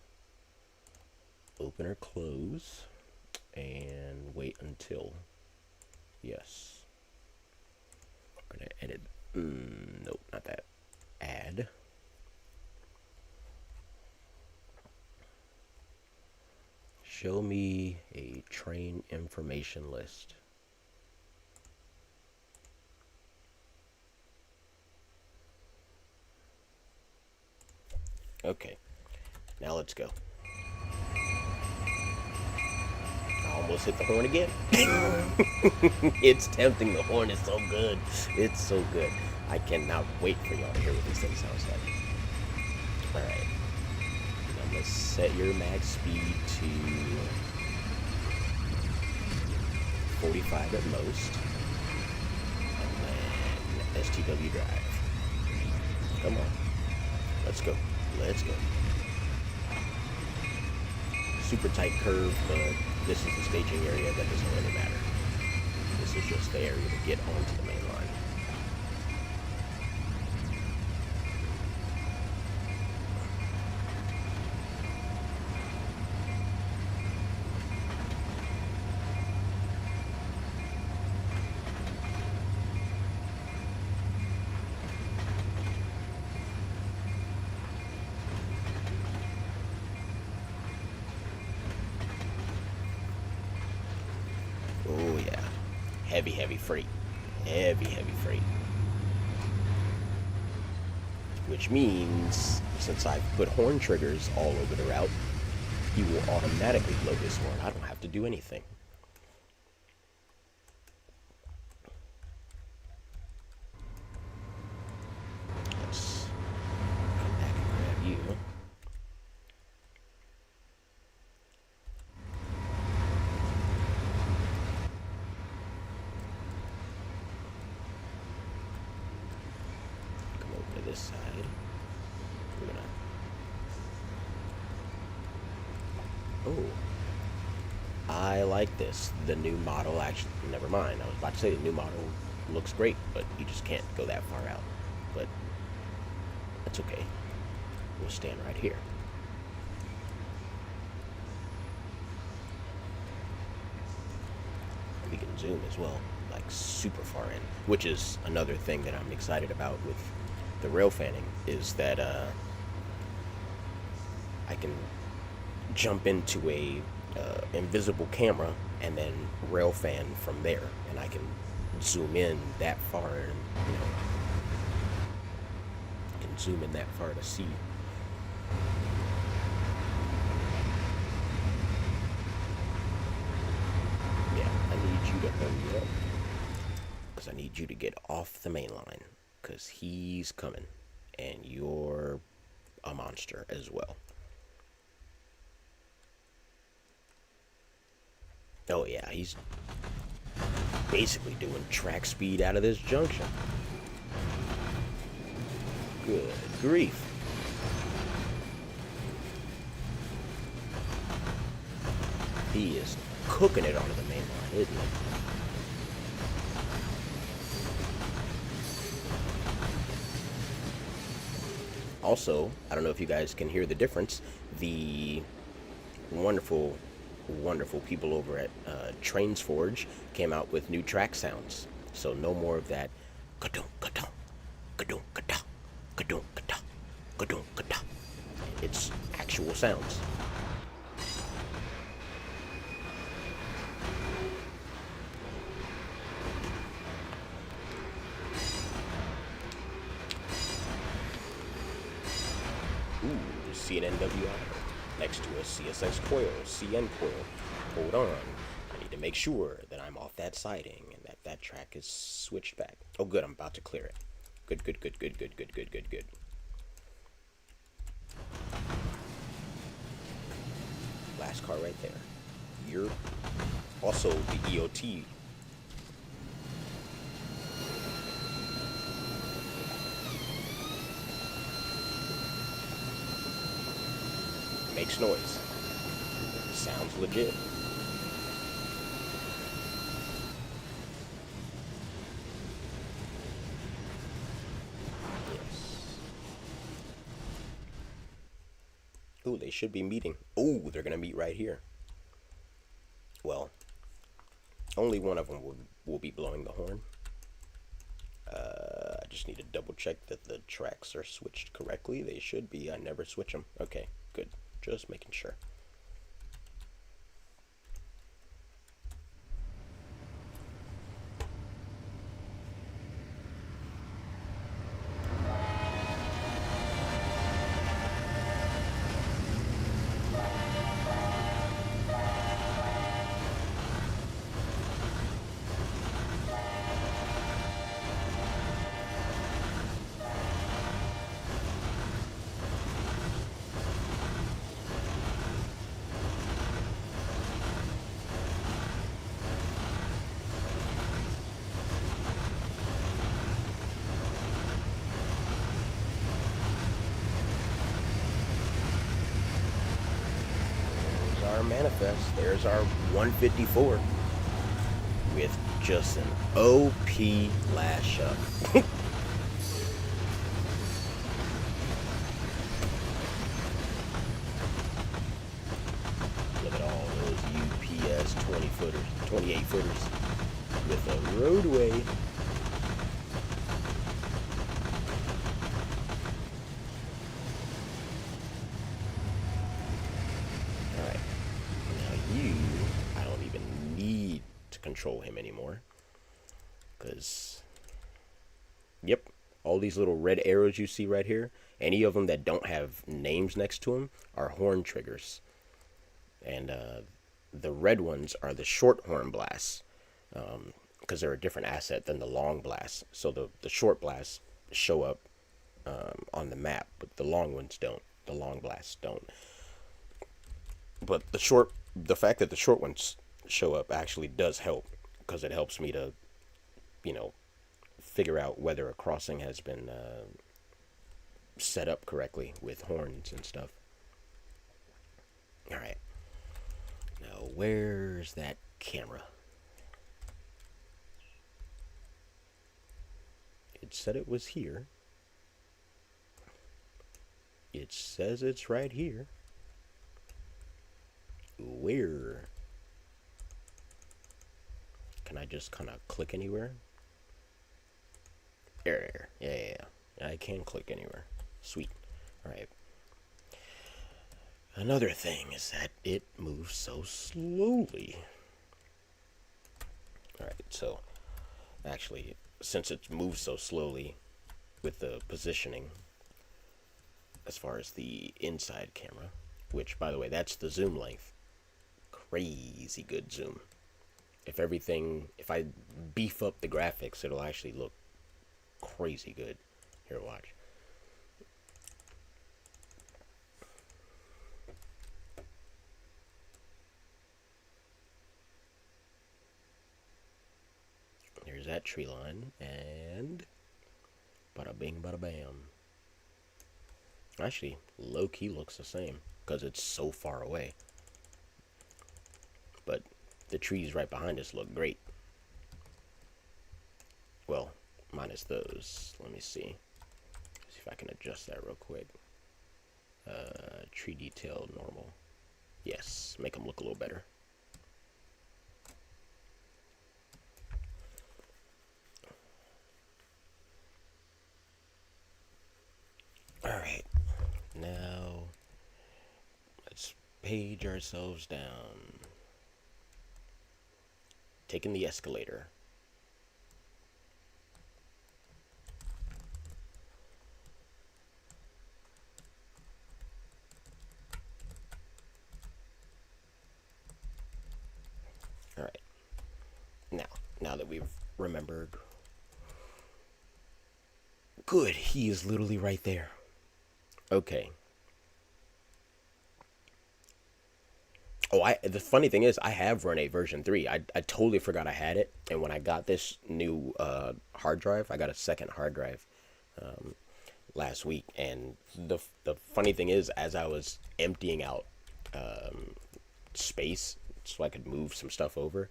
Speaker 1: open or close, and wait until. Yes. I'm gonna edit. Nope, not that. Add. Show me a train information list. Okay, now let's go. I almost hit the horn again. It's tempting. The horn is so good. It's so good. I cannot wait for y'all to hear what this thing sounds like. Alright. I'm going to set your max speed to 45 at most. And then STW drive. Come on. Let's go. Let's go. Super tight curve, but this is the staging area. That doesn't really matter. This is just the area to get onto the main line. Oh yeah, heavy freight, heavy freight. Which means, since I've put horn triggers all over the route, he will automatically blow his horn. I don't have to do anything. Let's come back and grab you. This side. We're gonna... Oh, I like this. The new model actually, never mind. I was about to say the new model looks great, but you just can't go that far out. But that's okay. We'll stand right here. we can zoom as well, like super far in, which is another thing that I'm excited about with the rail fanning, is that I can jump into a invisible camera and then rail fan from there, and I can zoom in that far, and I can zoom in that far to see. Yeah, I need you to hurry up, because I need you to get off the main line, because he's coming, and you're a monster as well. Oh yeah, he's basically doing track speed out of this junction. Good grief. He is cooking it onto the main line, isn't he? Also, I don't know if you guys can hear the difference. The wonderful, wonderful people over at Trains Forge came out with new track sounds. So no more of that ka-dunk, ka-dunk, ka-dunk, ka-dunk, ka-dunk, ka-dunk, ka-dunk, ka-dunk. It's actual sounds. Ooh, CNNWI next to a CSX coil, CN coil. Hold on, I need to make sure that I'm off that siding and that that track is switched back. Oh good, I'm about to clear it. Good, good, good, good, good, good, good, good, good. Last car right there. You're also the EOT. Makes noise. Sounds legit. Yes. Ooh, they should be meeting. Ooh, they're gonna meet right here. Well, only one of them will be blowing the horn. I just need to double check that the tracks are switched correctly. They should be. I never switch them. Okay, good. Just making sure. Our manifest. There's our 154 with just an OP lashup. Look at all those UPS 20-footers, 28-footers with a roadway. I don't even need to control him anymore, because yep, all these little red arrows you see right here, any of them that don't have names next to them are horn triggers, and the red ones are the short horn blasts, because they're a different asset than the long blasts. So the short blasts show up on the map, but the long ones don't. The long blasts don't. But the fact that the short ones show up actually does help, because it helps me to, figure out whether a crossing has been set up correctly with horns and stuff. All right. Now, where's that camera? It said it was here. It says it's right here. Where? just kind of click anywhere? There. Yeah. I can click anywhere. Sweet. Alright. Another thing is that it moves so slowly. Alright, so actually, since it moves so slowly with the positioning, as far as the inside camera, which, by the way, that's the zoom length. Crazy good zoom. If I beef up the graphics, it'll actually look crazy good. Here, watch. Here's that tree line, and bada bing, bada bam. Actually, low key looks the same because it's so far away. But the trees right behind us look great. Well, minus those. Let me see. See if I can adjust that real quick. Tree detail normal. Yes, make them look a little better. Alright, now let's page ourselves down. Taking the escalator. Alright, now that we've remembered. Good, he is literally right there. Okay. Oh, the funny thing is, I have run a version 3. I totally forgot I had it. And when I got this new hard drive, I got a second hard drive last week. And the funny thing is, as I was emptying out space so I could move some stuff over,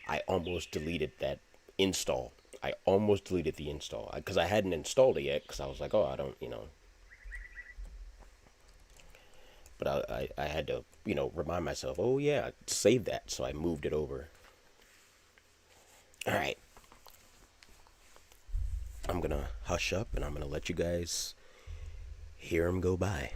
Speaker 1: I almost deleted that install. I almost deleted the install because I hadn't installed it yet because I was like, oh, I don't, But I had to, remind myself, oh yeah, save that. So I moved it over. All right. I'm going to hush up and I'm going to let you guys hear him go by.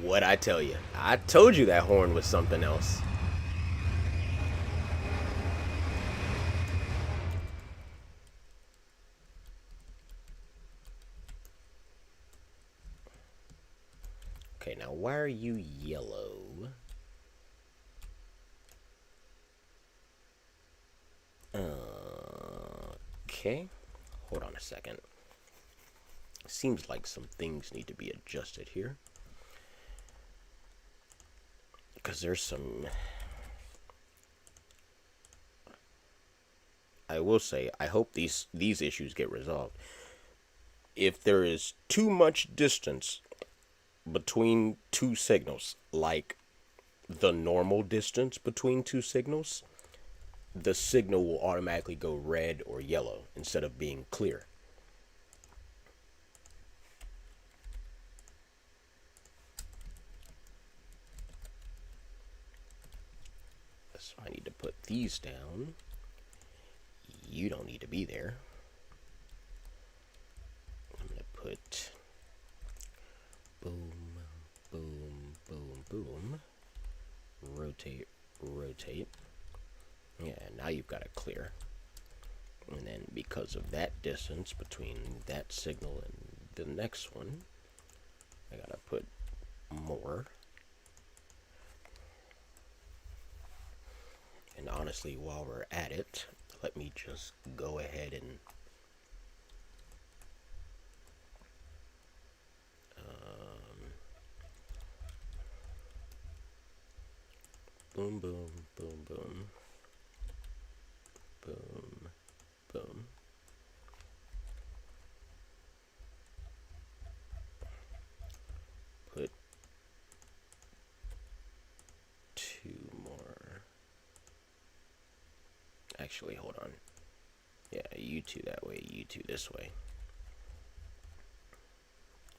Speaker 1: What'd I tell you? I told you that horn was something else. Okay, now why are you yellow? Okay, hold on a second. Seems like some things need to be adjusted here. Because there's some... I will say, I hope these issues get resolved. If there is too much distance between two signals, like the normal distance between two signals, the signal will automatically go red or yellow instead of being clear. So I need to put these down. You don't need to be there. I'm going to put boom, boom, boom, boom. Rotate, rotate. Yeah, now you've got it clear. And then because of that distance between that signal and the next one, I gotta put more. And honestly, while we're at it, let me just go ahead and boom, boom, boom, boom, boom, boom. Put two more. Actually, hold on. Yeah, you two that way, you two this way.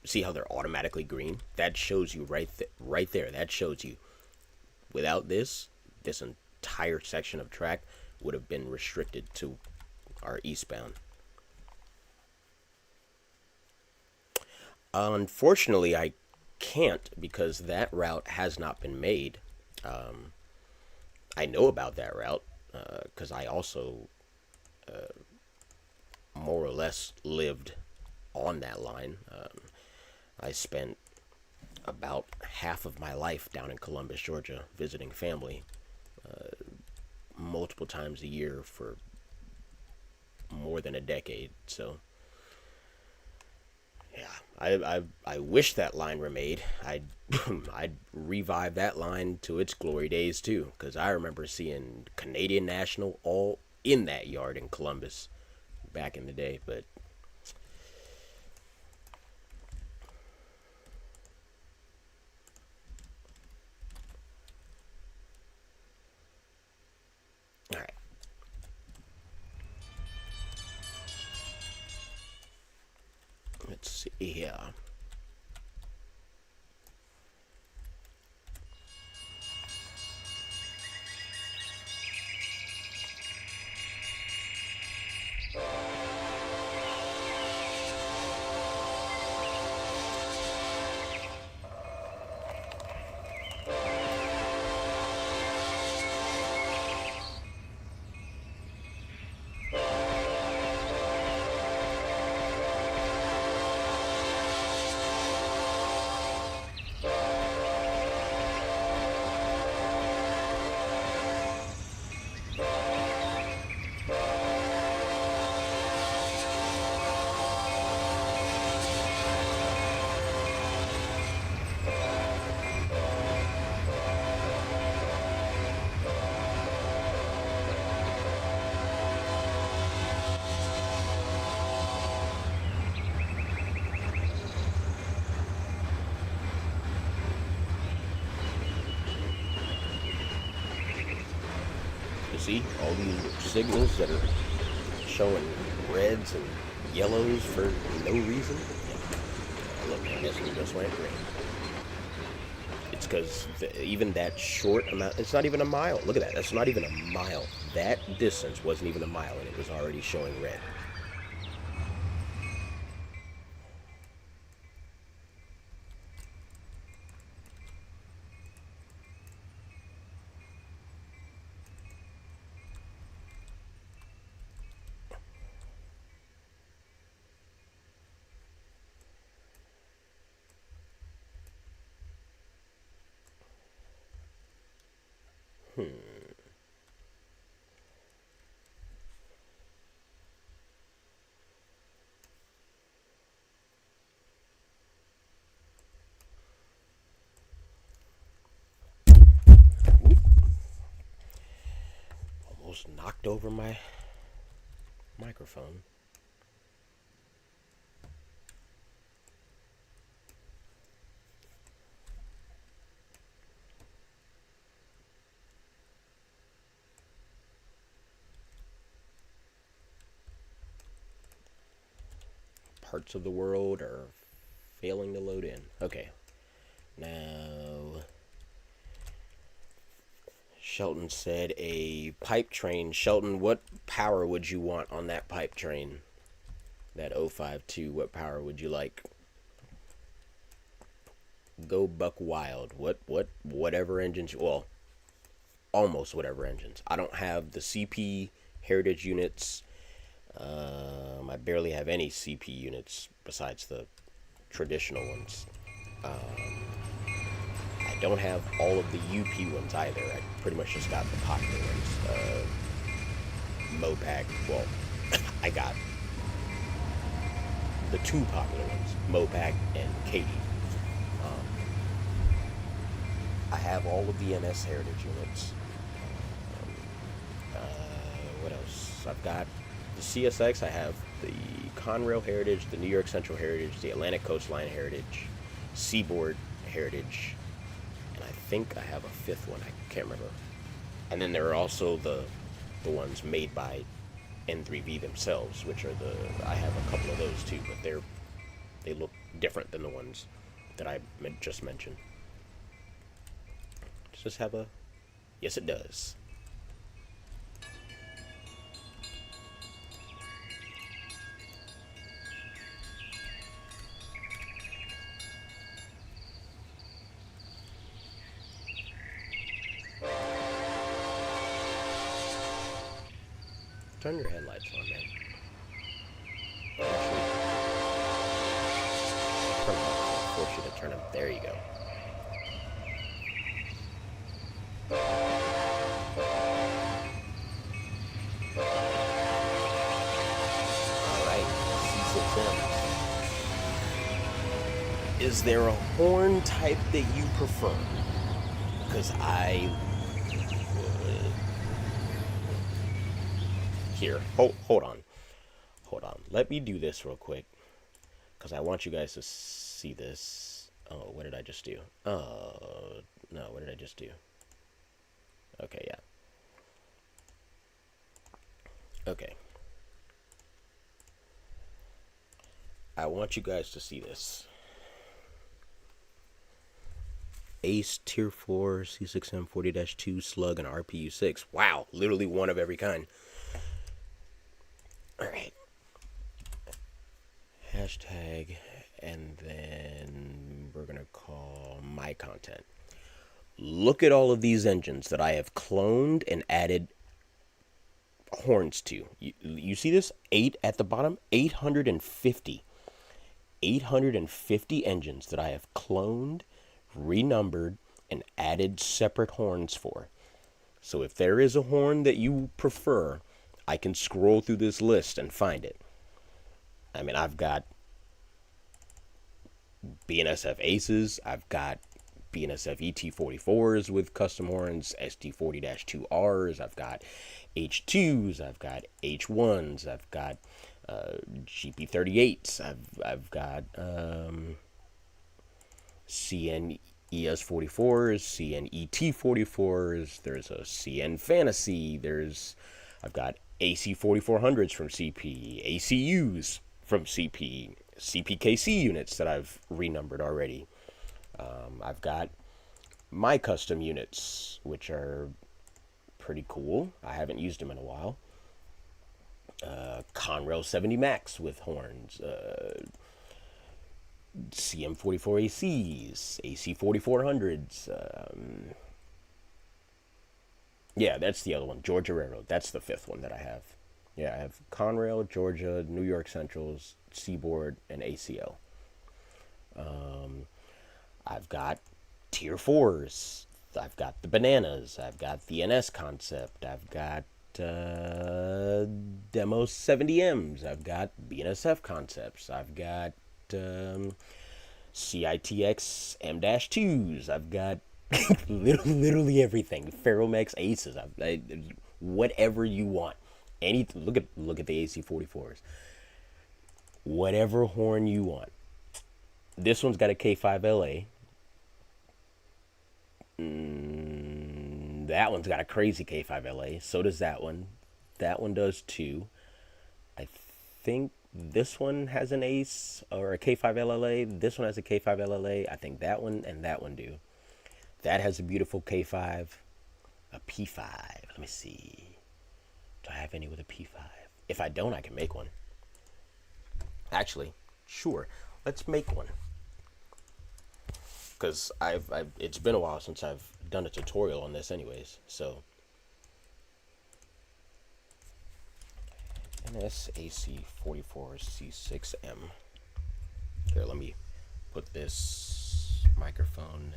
Speaker 1: See how they're automatically green? That shows you right there. That shows you. Without this entire section of track would have been restricted to our eastbound. Unfortunately, I can't because that route has not been made. I know about that route because I also more or less lived on that line. I spent about half of my life down in Columbus, Georgia, visiting family multiple times a year for more than a decade. So, yeah, I wish that line were made. I'd revive that line to its glory days too, because I remember seeing Canadian National all in that yard in Columbus back in the day, but all right. Let's see here. See all these signals that are showing reds and yellows for no reason. Yeah. Look, man, this one just went green. It's because even that short amount, it's not even a mile. Look at that. That's not even a mile. That distance wasn't even a mile, and it was already showing red. almost knocked over my microphone. Parts of the world are failing to load in. Okay. Now, Shelton said a pipe train. Shelton, what power would you want on that pipe train? That 052, what power would you like? Go buck wild. Whatever engines, well, almost whatever engines. I don't have the CP heritage units. I barely have any CP units besides the traditional ones. I don't have all of the UP ones either. I pretty much just got the popular ones. Mopac, well, I got the two popular ones, Mopac and Katie. I have all of the NS heritage units. What else? I've got the CSX. I have the Conrail Heritage, the New York Central Heritage, the Atlantic Coastline Heritage, Seaboard Heritage, and I think I have a fifth one. I can't remember. And then there are also the ones made by N3V themselves, which are I have a couple of those too, but they look different than the ones that I just mentioned. Does this have a? Yes, it does. Turn your headlights on, man. Actually, turn them off. I'll force you to turn them. There you go. Alright, C6M. Is there a horn type that you prefer? Because here, hold on. Let me do this real quick, because I want you guys to see this. Oh, what did I just do? Oh, no, what did I just do? Okay, yeah. Okay. I want you guys to see this. Ace Tier 4 C6M 40-2 Slug and RPU 6. Wow, literally one of every kind. Alright. Hashtag, and then we're going to call my content. Look at all of these engines that I have cloned and added horns to. You see this? 8 at the bottom? 850. 850 engines that I have cloned, renumbered, and added separate horns for. So if there is a horn that you prefer, I can scroll through this list and find it. I mean, I've got BNSF Aces, I've got BNSF ET44s with custom horns, ST40-2Rs, I've got H2s, I've got H1s, I've got GP38s, I've got CN ES44s, CN ET44s, there's a CN Fantasy, I've got AC4400s from CP, ACUs from CP, CPKC units that I've renumbered already. I've got my custom units, which are pretty cool. I haven't used them in a while. Conrail 70 Max with horns. CM44 ACs, AC4400s. Yeah, that's the other one. Georgia Railroad. That's the fifth one that I have. Yeah, I have Conrail, Georgia, New York Centrals, Seaboard, and ACL. I've got Tier 4s. I've got the Bananas. I've got the NS Concept. I've got Demo 70Ms. I've got BNSF Concepts. I've got CITX M-2s. I've got literally everything. Ferromex Aces. whatever you want. Any look at the AC44s. Whatever horn you want. This one's got a K5LA. That one's got a crazy K5LA. So does that one. That one does too. I think this one has an Ace or a K5LLA. This one has a K5LLA. I think that one and that one do. That has a beautiful K5, a P5. Let me see. Do I have any with a P5? If I don't, I can make one. Actually, sure. Let's make one. Because it's been a while since I've done a tutorial on this anyways. So, NSAC44C6M. Here, let me put this microphone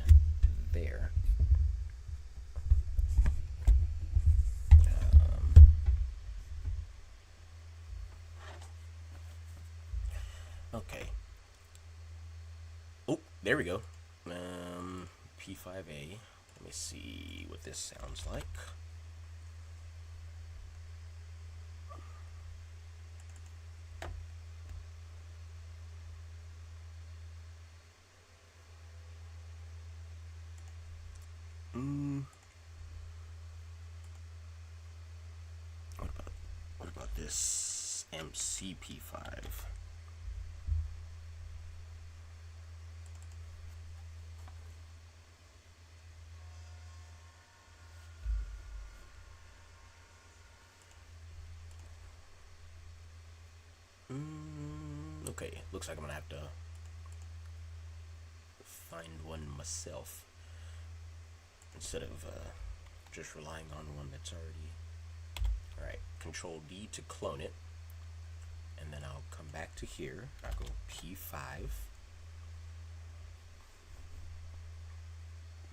Speaker 1: there. Okay. Oh, there we go. P5A. Let me see what this sounds like. What about this MCP5? Okay, looks like I'm gonna have to find one myself instead of just relying on one that's already. Alright, Control D to clone it, and then I'll come back to here. I'll go P5.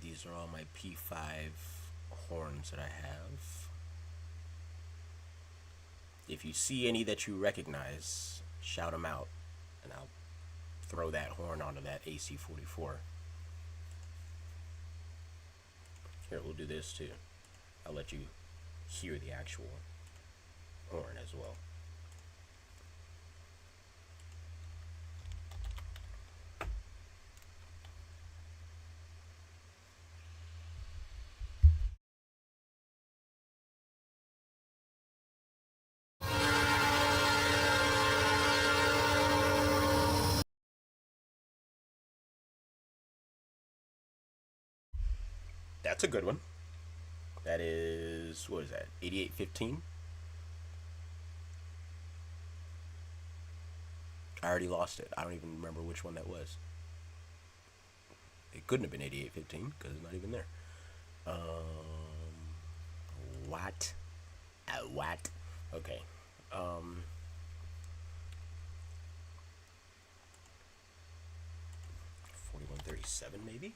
Speaker 1: These are all my P5 horns that I have. If you see any that you recognize, shout them out, and I'll throw that horn onto that AC44. Here, we'll do this too. I'll let you hear the actual horn as well. That's a good one. That is, what is that, 8815? I already lost it. I don't even remember which one that was. It couldn't have been 8815 because it's not even there. What? What? Okay. 4137 maybe?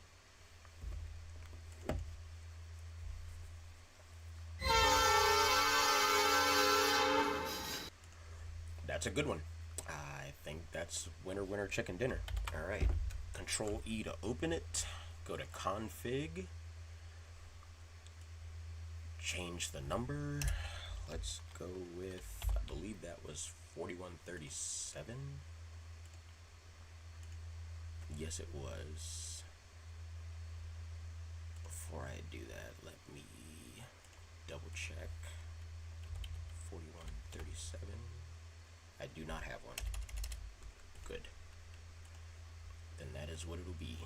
Speaker 1: That's a good one. I think that's winner, winner, chicken dinner. All right. Control E to open it. Go to config. Change the number. Let's go with, I believe that was 4137. Yes, it was. Before I do that, let me double check. 4137. I do not have one. Good. Then that is what it'll be.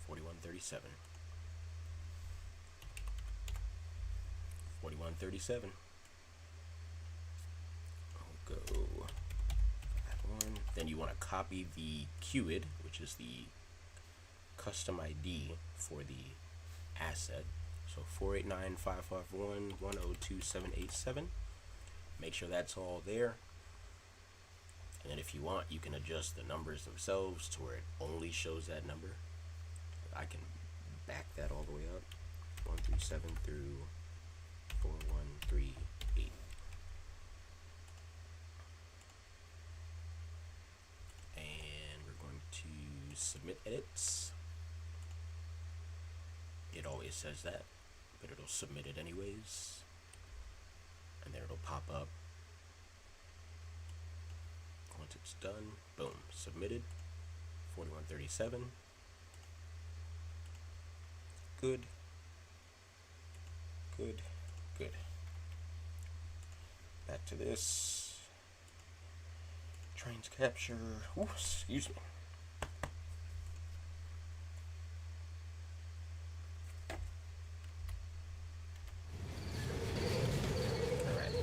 Speaker 1: 4137. 4137. I'll go that one. Then you want to copy the QID, which is the custom ID for the asset. So 489-551-102787. Make sure that's all there. And then if you want, you can adjust the numbers themselves to where it only shows that number. I can back that all the way up. 137 through 4138. And we're going to submit edits. It always says that, but it'll submit it anyways. and then it'll pop up. Once it's done, boom, submitted. 4137. Good. Good. Good. Back to this. Trains capture. Ooh, excuse me. Alright.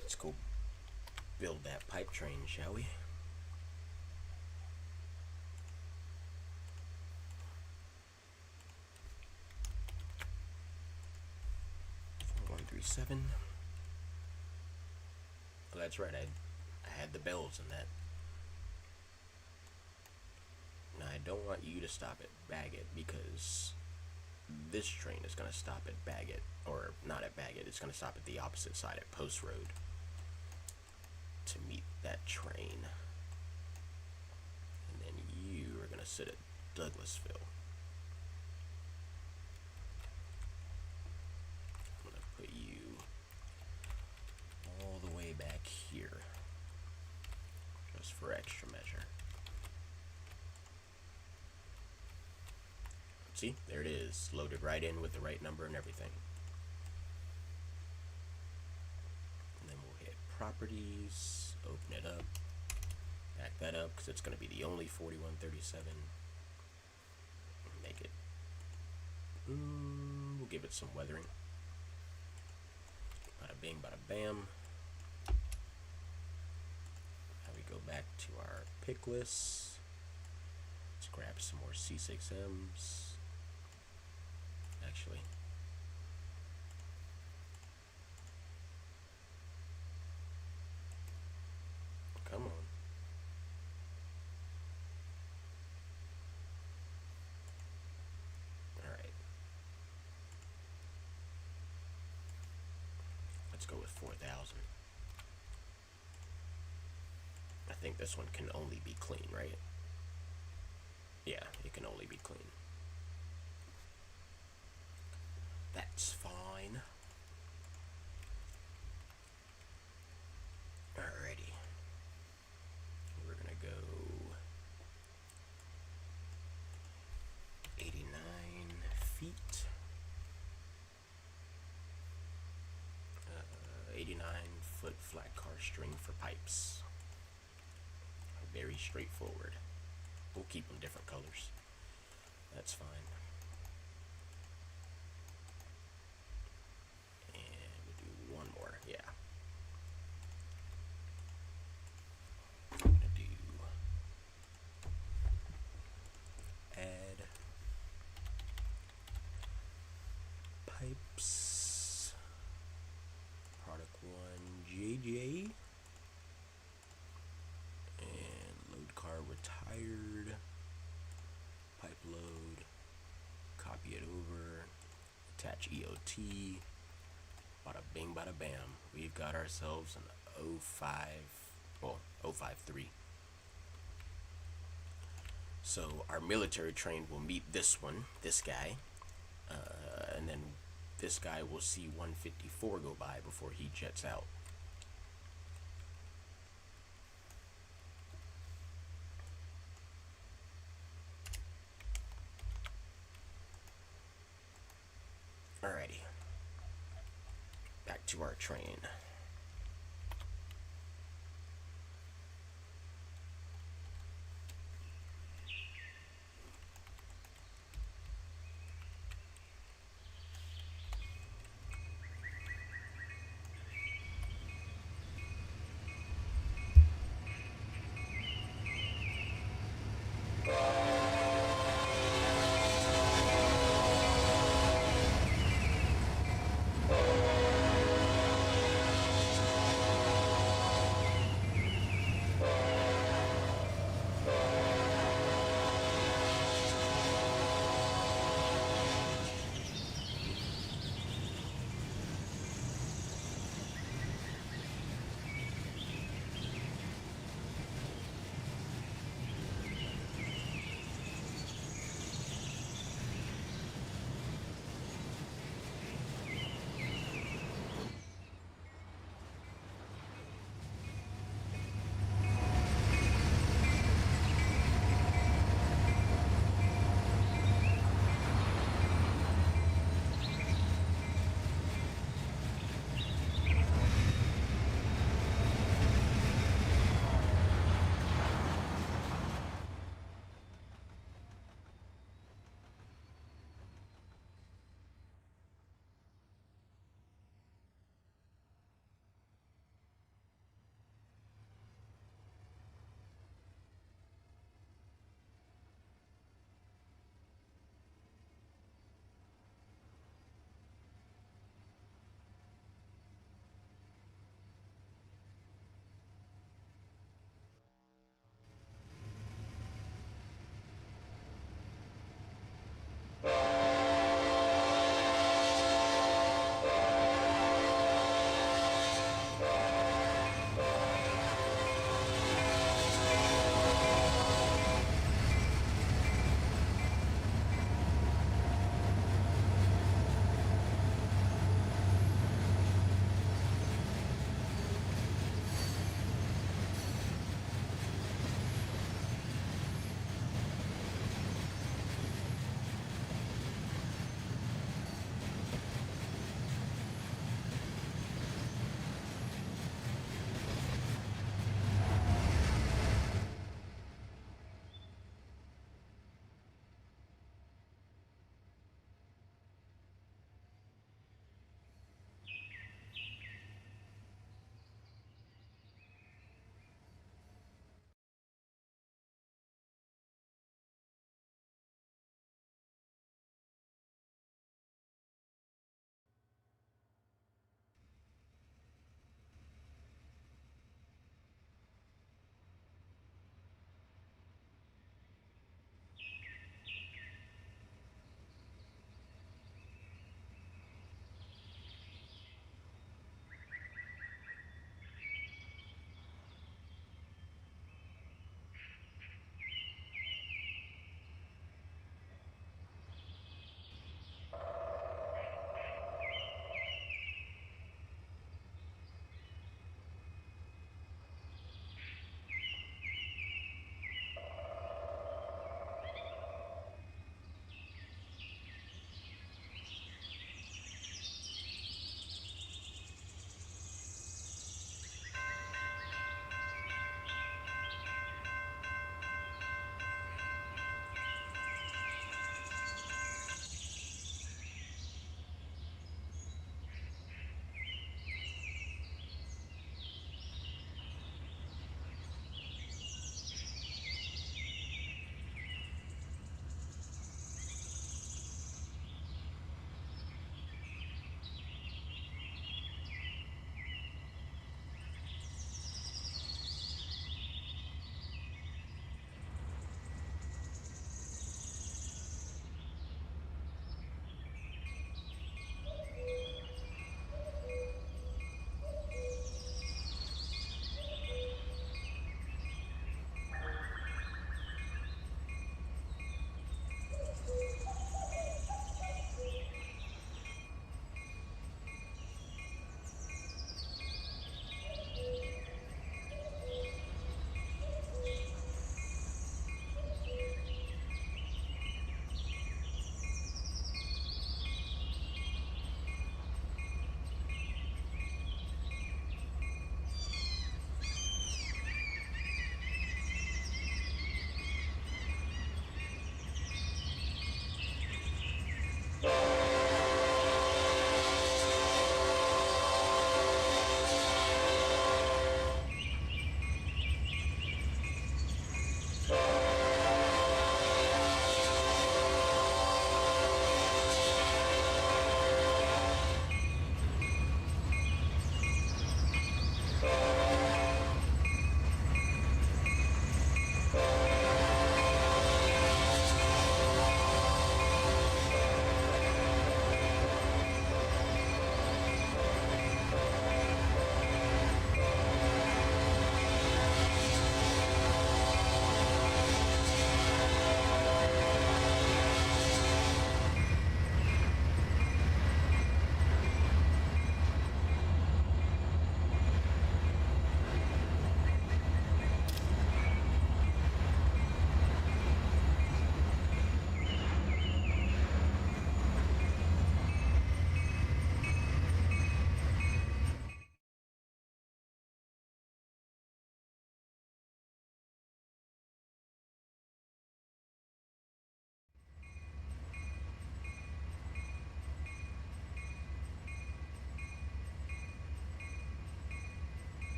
Speaker 1: Let's go build that pipe train, shall we? Seven. Oh, that's right. I had the bells in that. Now I don't want you to stop at Bagot because this train is going to stop at Bagot, or not at Bagot. It's going to stop at the opposite side at Post Road to meet that train, and then you are going to sit at Douglasville. All the way back here, just for extra measure. See, there it is, loaded right in with the right number and everything. And then we'll hit properties, open it up, back that up because it's going to be the only 4137. Make it, we'll give it some weathering. Bada bing, bada bam. Go back to our pick list. Let's grab some more C6Ms. Actually, come on. Alright. Let's go with 4,000. I think this one can only be clean, right? Yeah, it can only be clean. That's fine. Alrighty. We're gonna go 89 feet. 89-foot flat car string for pipes. Very straightforward. We'll keep them different colors. That's fine. And we'll do one more. Yeah. I'm gonna do add pipes. Product 1 JJ. Retired, pipe load, copy it over, attach EOT, bada bing bada bam. We've got ourselves an 053. So our military train will meet this one, this guy, and then this guy will see 154 go by before he jets out. Alrighty, back to our train.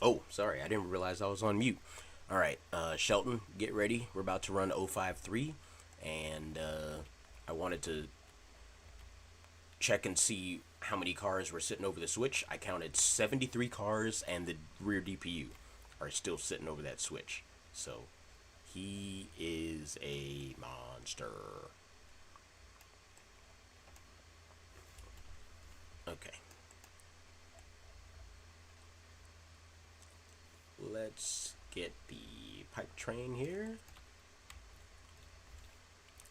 Speaker 1: Oh, sorry, I didn't realize I was on mute. All right, Shelton, get ready. We're about to run 053, and I wanted to check and see how many cars were sitting over the switch. I counted 73 cars, and the rear DPU are still sitting over that switch. So he is a monster. Okay. Let's get the pipe train here.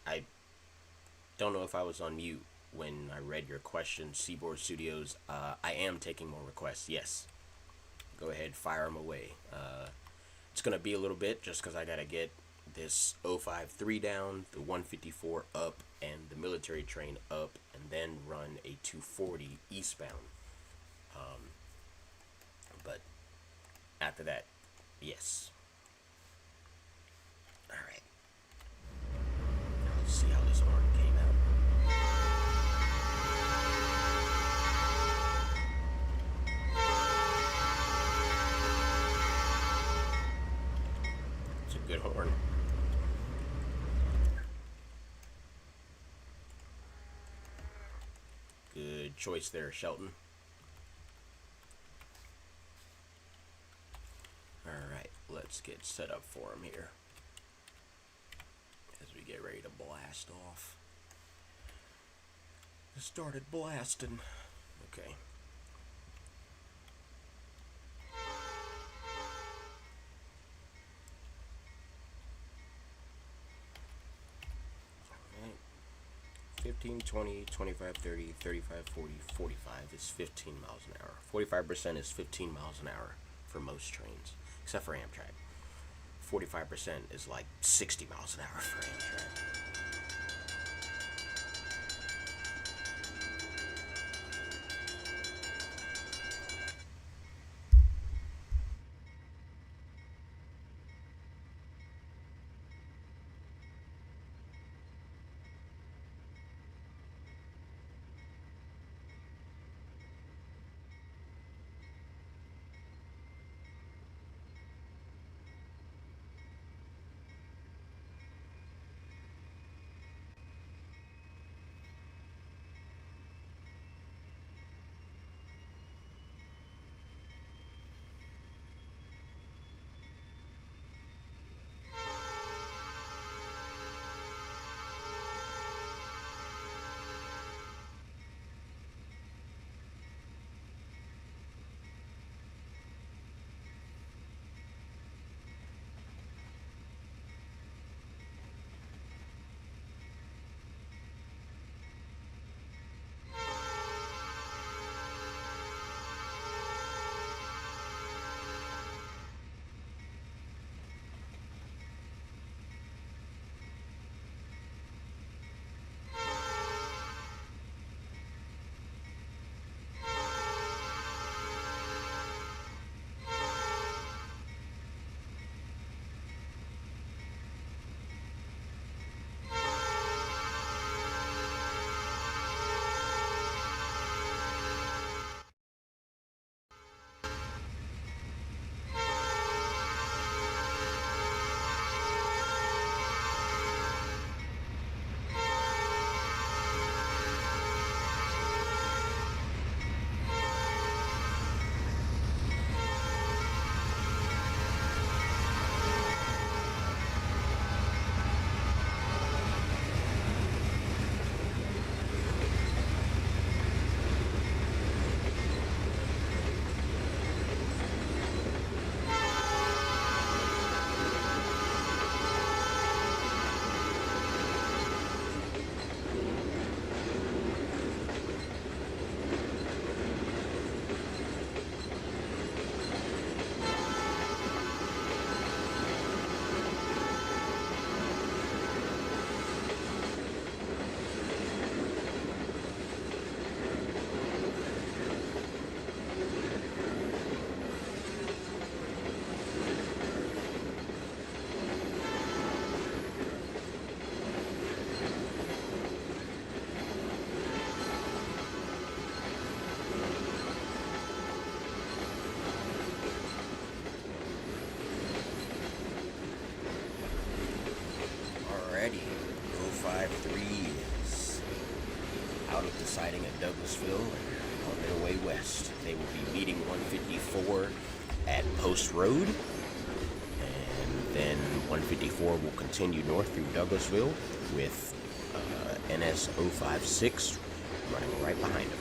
Speaker 1: I don't know if I was on mute when I read your question, Seaboard Studios. I am taking more requests, yes. Go ahead, fire them away. It's going to be a little bit just because I got to get this 053 down, the 154 up, and the military train up, and then run a 240 eastbound. But after that, yes. Alright. Let's see how this horn came out. It's a good horn. Good choice there, Shelton. Alright, let's get set up for him here as we get ready to blast off. It started blasting. Okay. Alright. 15, 20, 25, 30, 35, 40, 45 is 15 miles an hour. 45% is 15 miles an hour for most trains, except for Amtrak. 45% is like 60 miles an hour for Amtrak. out of the siding at Douglasville and on their way west. They will be meeting 154 at Post Road, and then 154 will continue north through Douglasville with NS 056 running right behind them.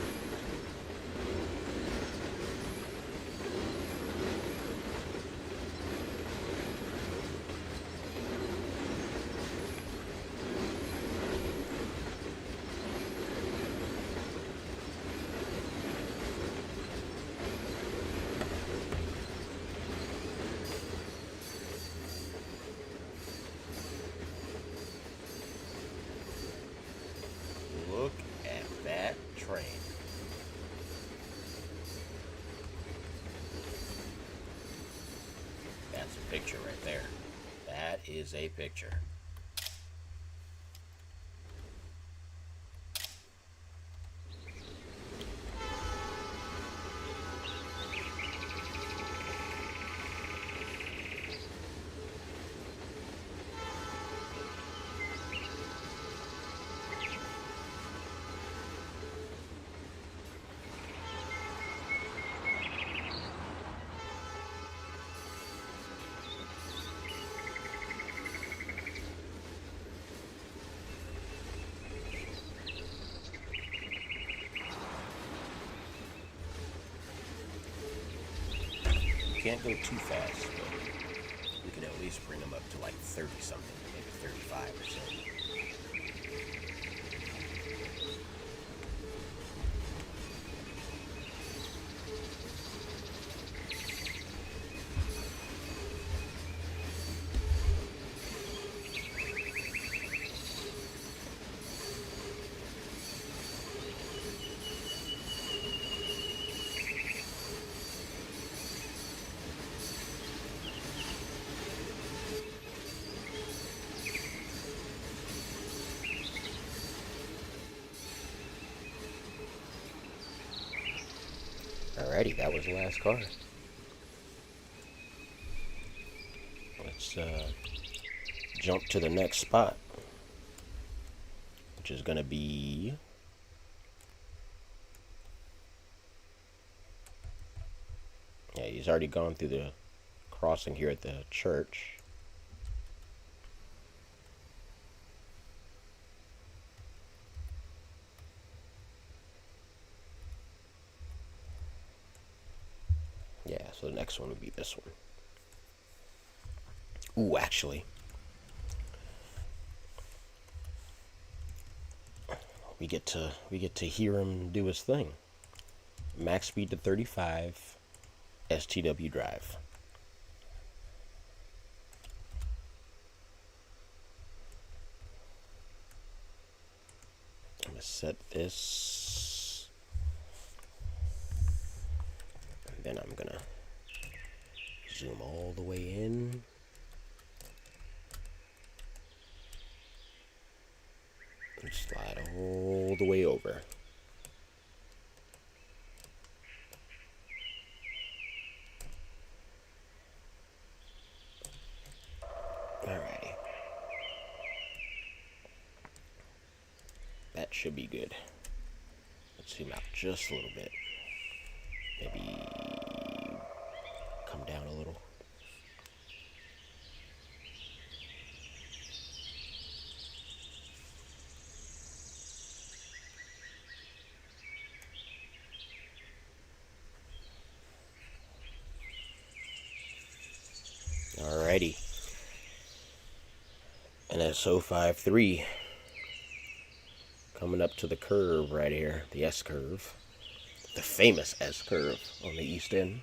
Speaker 1: Look at that train. That's a picture right there. That is a picture. Can't go too fast, but we can at least bring them up to like 30 something, maybe 35 or so. Alrighty, that was the last car. Let's jump to the next spot, which is going to be yeah, he's already gone through the crossing here at the church. Yeah, so the next one would be this one. Ooh, actually, we get to hear him do his thing. Max speed to 35, STW drive. I'm gonna set this, and then I'm gonna zoom all the way in. And slide all the way over. Alrighty. That should be good. Let's zoom out just a little bit. Maybe come down a little. Alrighty. And that's 053 coming up to the curve right here, the S curve, the famous S curve on the east end.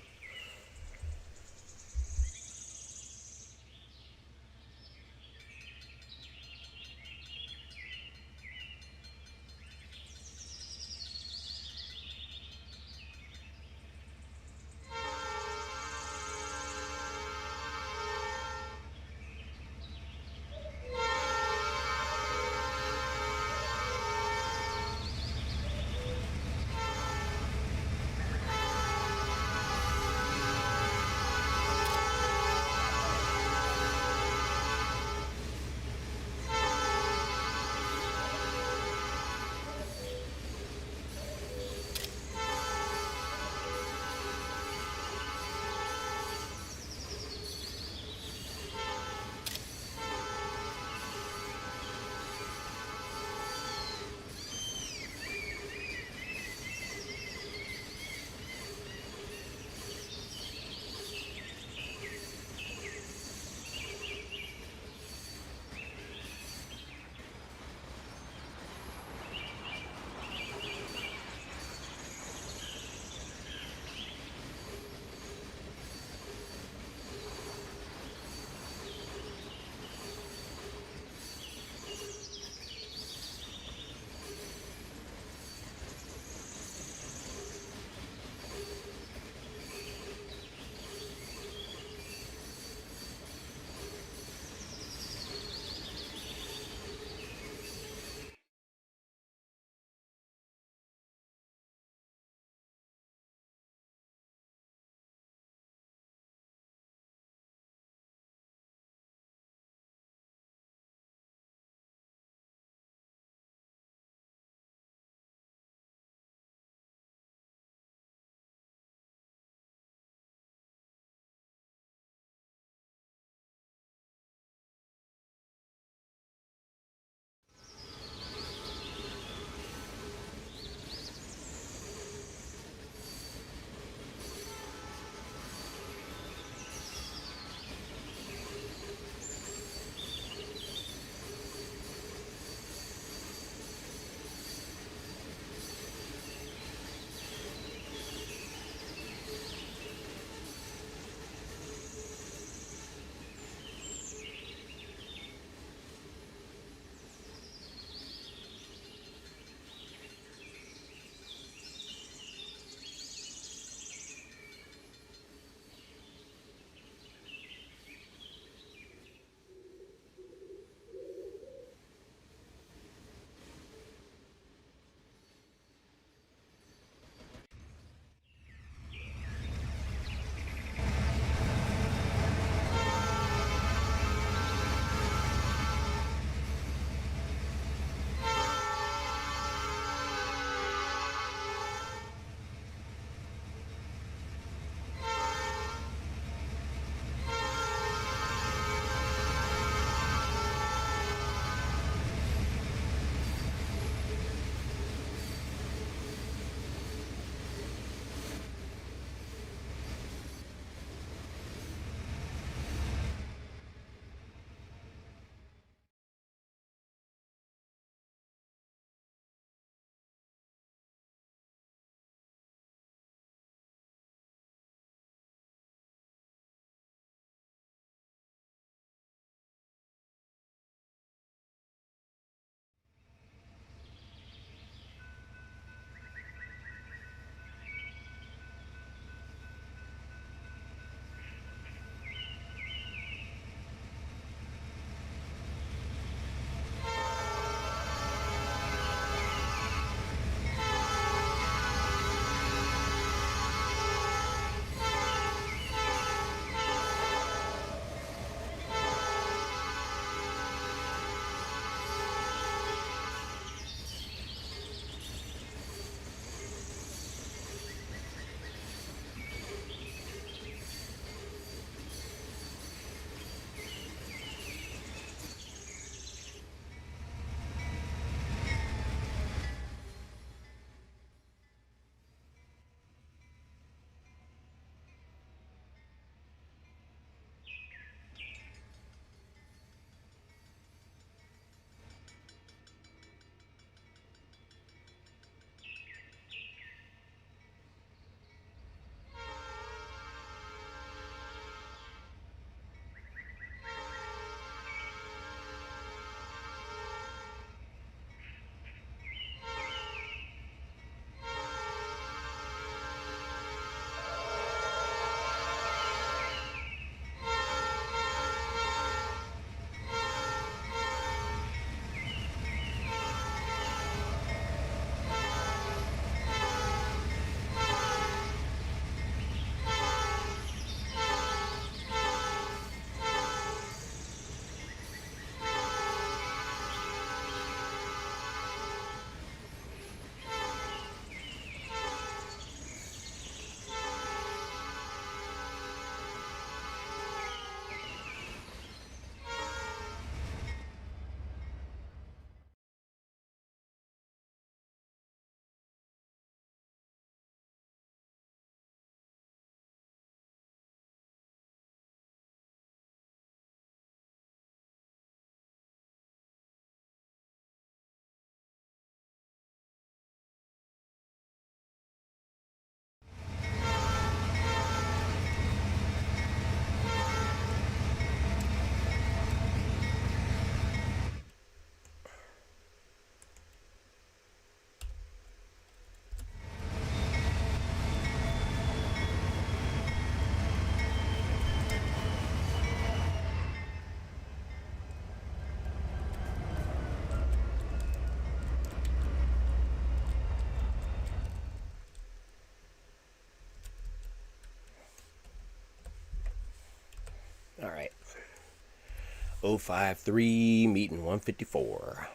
Speaker 1: 053 meeting 154.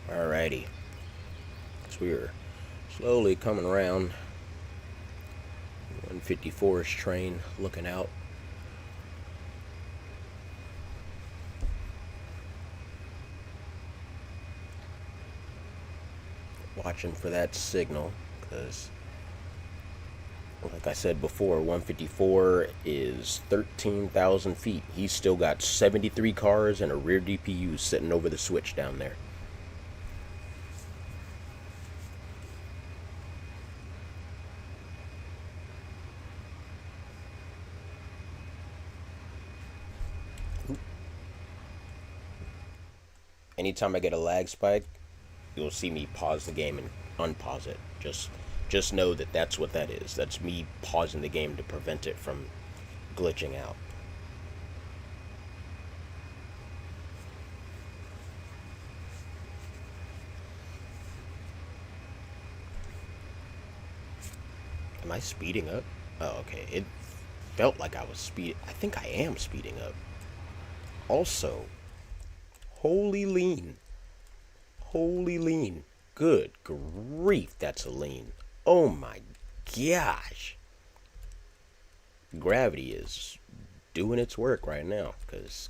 Speaker 1: Alrighty, so we're slowly coming around 154's train, looking out. Watching for that signal, because like I said before, 154 is 13,000 feet. He's still got 73 cars and a rear DPU sitting over the switch down there. Anytime I get a lag spike, you'll see me pause the game and unpause it. Just know that that's what that is. That's me pausing the game to prevent it from glitching out. Am I speeding up? Oh, okay. It felt like I was speeding. I think I am speeding up. Also, holy lean. Holy lean. Good grief, that's a lean. Oh my gosh. Gravity is doing its work right now, because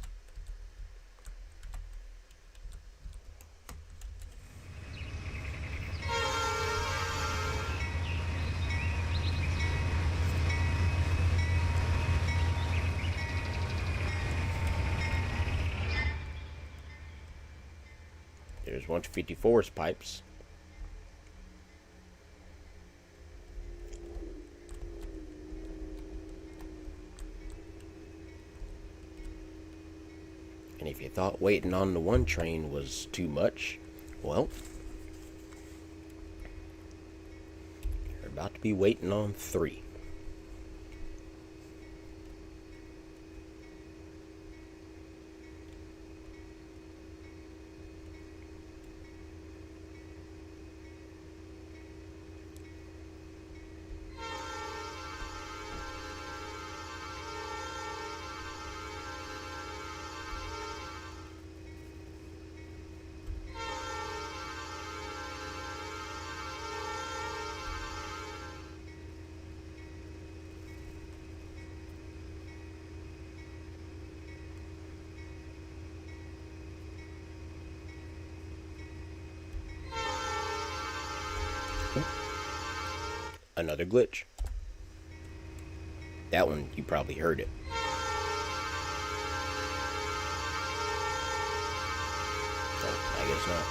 Speaker 1: there's 154's pipes. And if you thought waiting on the one train was too much, well, you're about to be waiting on 3. Another glitch. That one, you probably heard it. Oh, I guess not.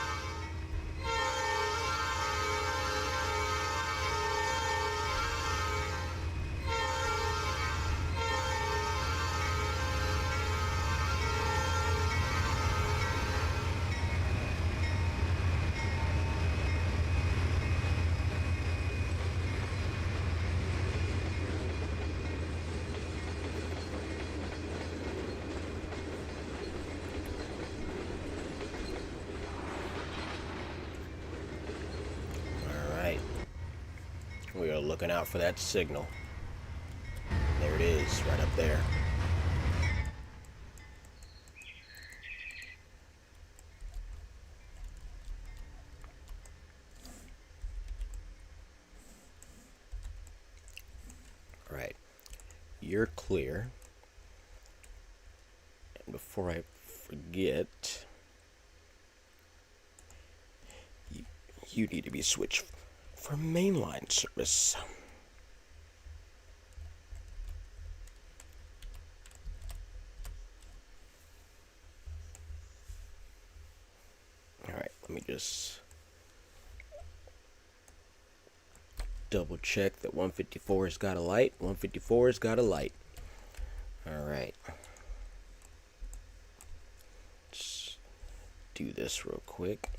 Speaker 1: We are looking out for that signal. There it is, right up there. you're clear. And before I forget, you need to be switched for mainline service. Alright, let me just double check that 154 has got a light. 154 has got a light. Alright. Let's do this real quick.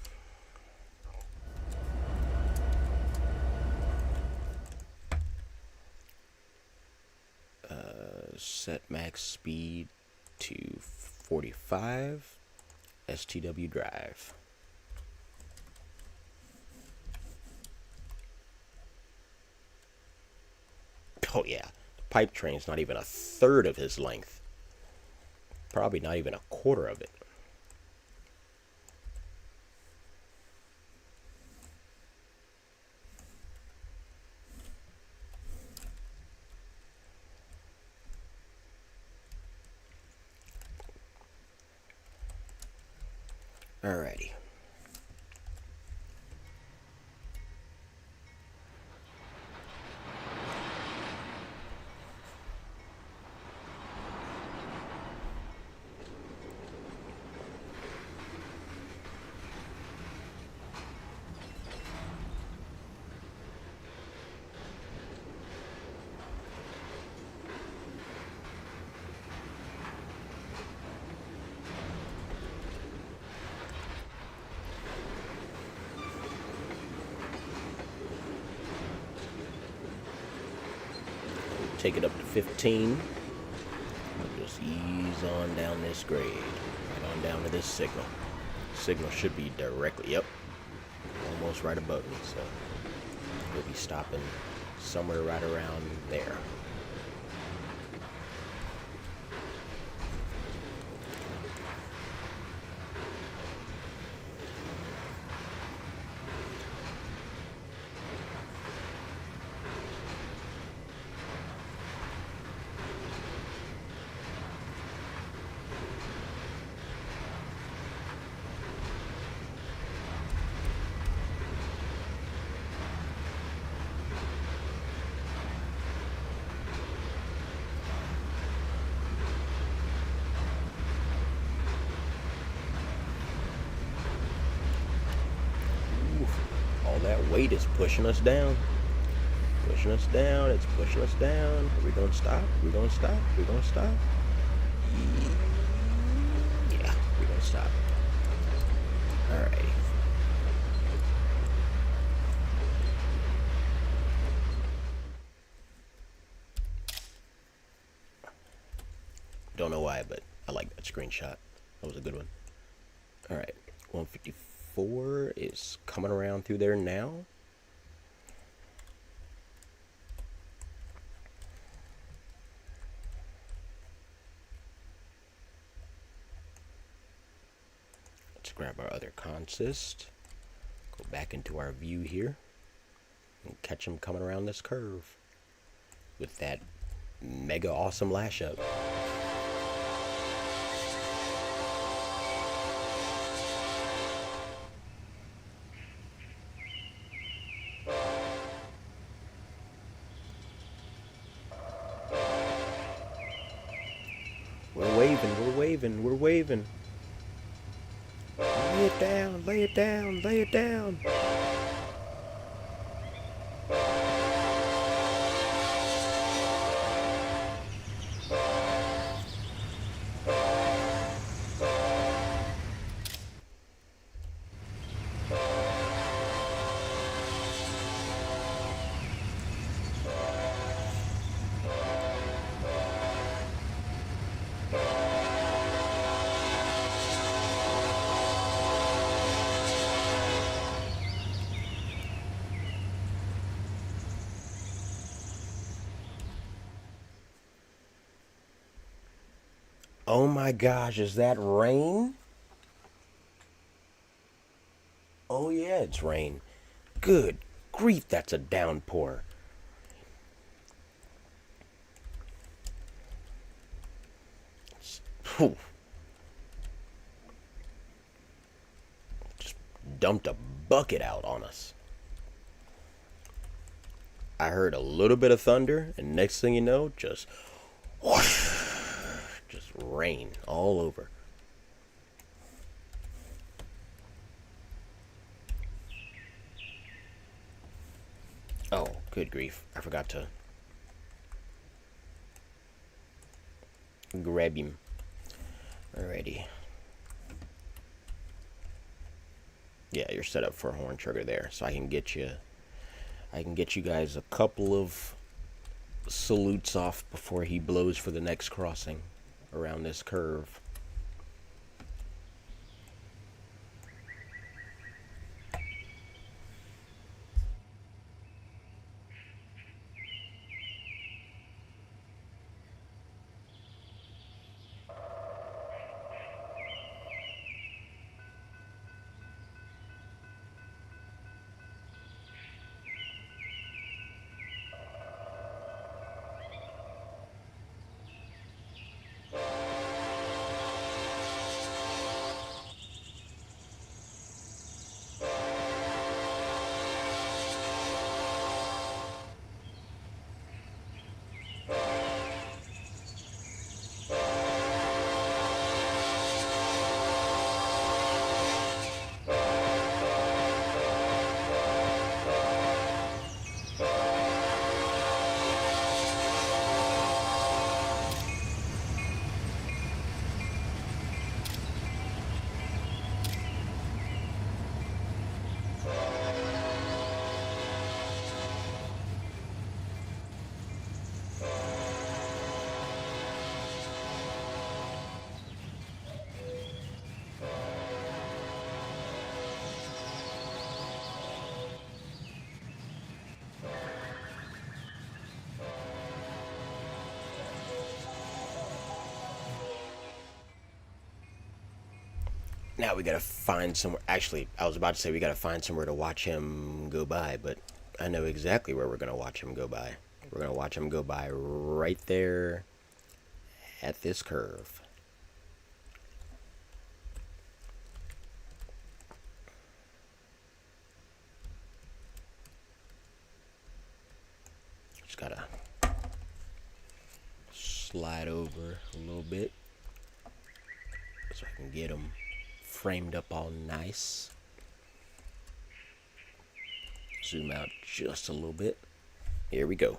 Speaker 1: Set max speed to 45. STW drive. Oh yeah, the pipe train's not even a third of his length. Probably not even a quarter of it. Alrighty. Take it up to 15. We'll just ease on down this grade. Right on down to this signal. Signal should be directly, yep, almost right above me, so we'll be stopping somewhere right around there. That weight is pushing us down. Pushing us down. It's pushing us down. Are we going to stop? Are we going to stop? Are we going to stop? Yeah, we're going to stop. Alrighty. Don't know why, but I like that screenshot. That was a good one. Alright, 154 is coming around through there now. Let's grab our other consist, go back into our view here, and catch them coming around this curve with that mega awesome lashup. We're waving, we're waving, we're waving. Lay it down, lay it down, lay it down. Oh my gosh, is that rain? Oh yeah, it's rain. Good grief, that's a downpour. Whew. Just dumped a bucket out on us. I heard a little bit of thunder, and next thing you know, just whoosh, just rain all over. Oh, good grief. I forgot to grab him. Alrighty. Yeah, you're set up for a horn trigger there, so I can get you guys a couple of salutes off before he blows for the next crossing around this curve. Now we gotta find somewhere. Actually, I was about to say we gotta find somewhere to watch him go by, but I know exactly where we're gonna watch him go by. We're gonna watch him go by right there at this curve. Just gotta slide over a little bit so I can get him framed up all nice. Zoom out just a little bit. Here we go.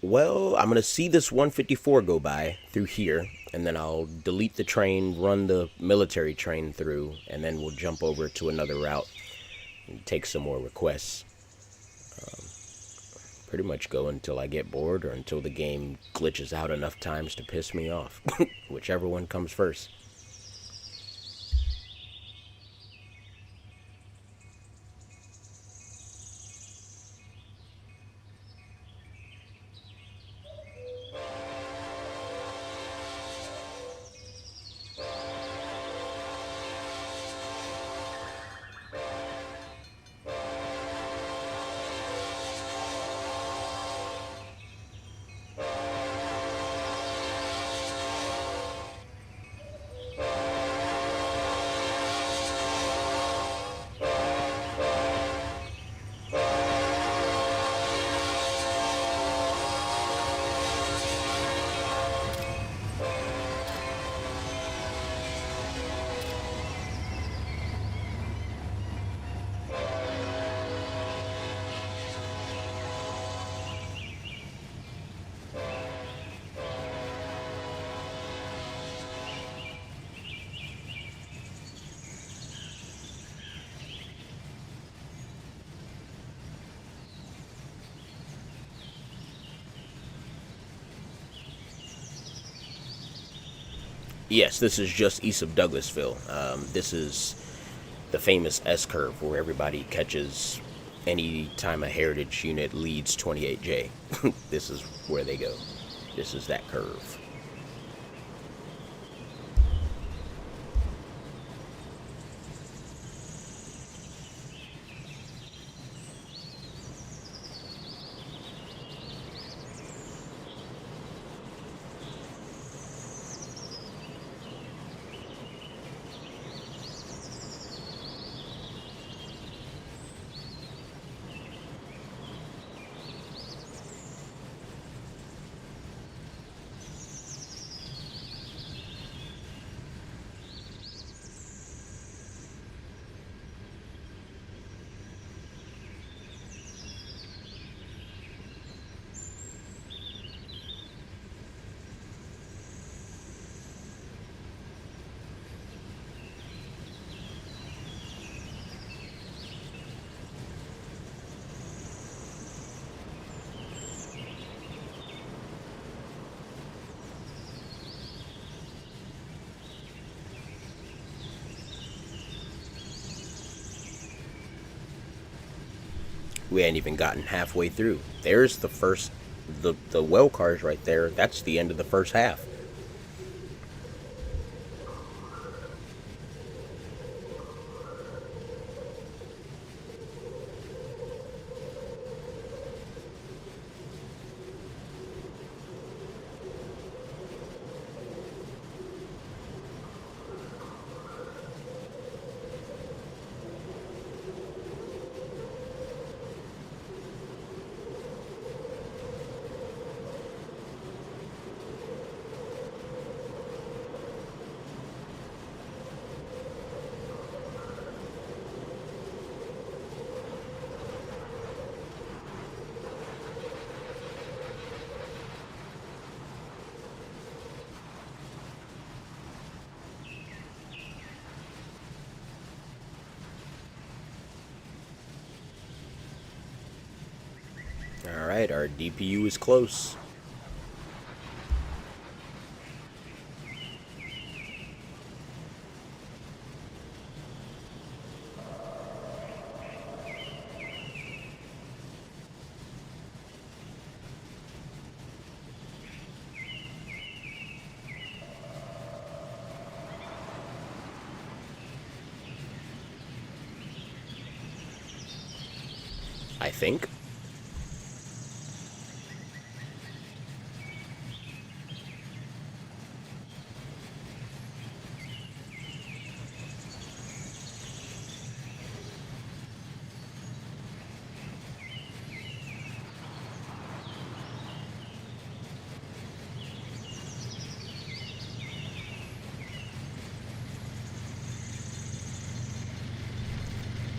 Speaker 1: Well, I'm gonna see this 154 go by through here, and then I'll delete the train, run the military train through, and then we'll jump over to another route and take some more requests. Pretty much go until I get bored or until the game glitches out enough times to piss me off. Whichever one comes first. Yes, this is just east of Douglasville. This is the famous S curve where everybody catches any time a heritage unit leads 28J. This is where they go. This is that curve. We hadn't even gotten halfway through. There's the first, the well cars right there. That's the end of the first half. All right, our DPU is close. I think.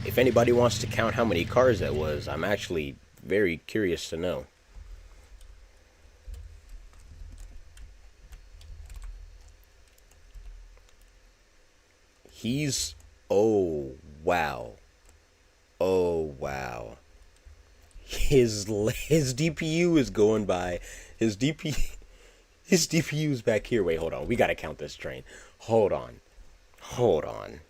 Speaker 1: If anybody wants to count how many cars that was, I'm actually very curious to know. He's. Oh, wow. Oh, wow. His DPU is going by. His DP. His DPU is back here. Wait, hold on. We gotta count this train. Hold on. Hold on.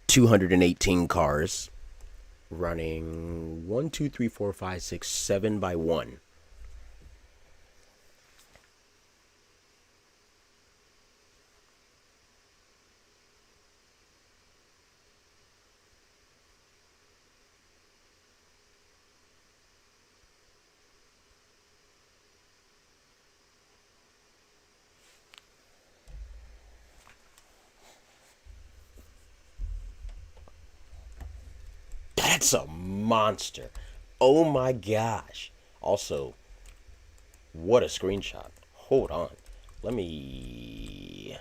Speaker 1: 218 cars running 1, 2, 3, 4, 5, 6, 7 by 1. That's a monster. Oh my gosh. Also, what a screenshot. Hold on. Let me...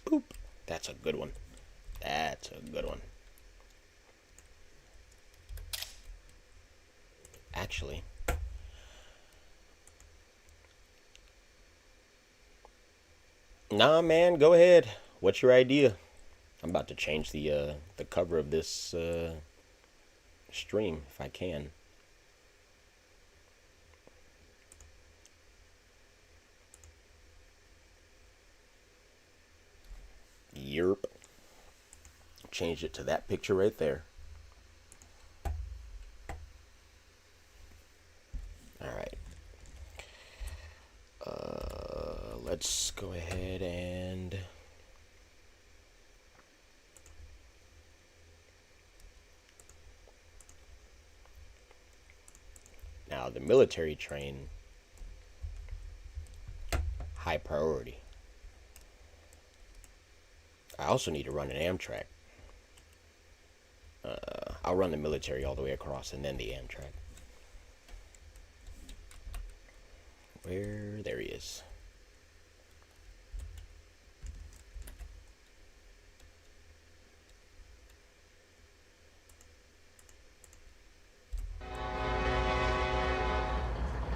Speaker 1: Boop. That's a good one. That's a good one. Actually... Nah, man, go ahead. What's your idea? I'm about to change the cover of this stream if I can. Yerp. Changed it to that picture right there. All right. Let's go ahead and now the military train, high priority. I also need to run an Amtrak. I'll run the military all the way across and then the Amtrak. Where? There he is.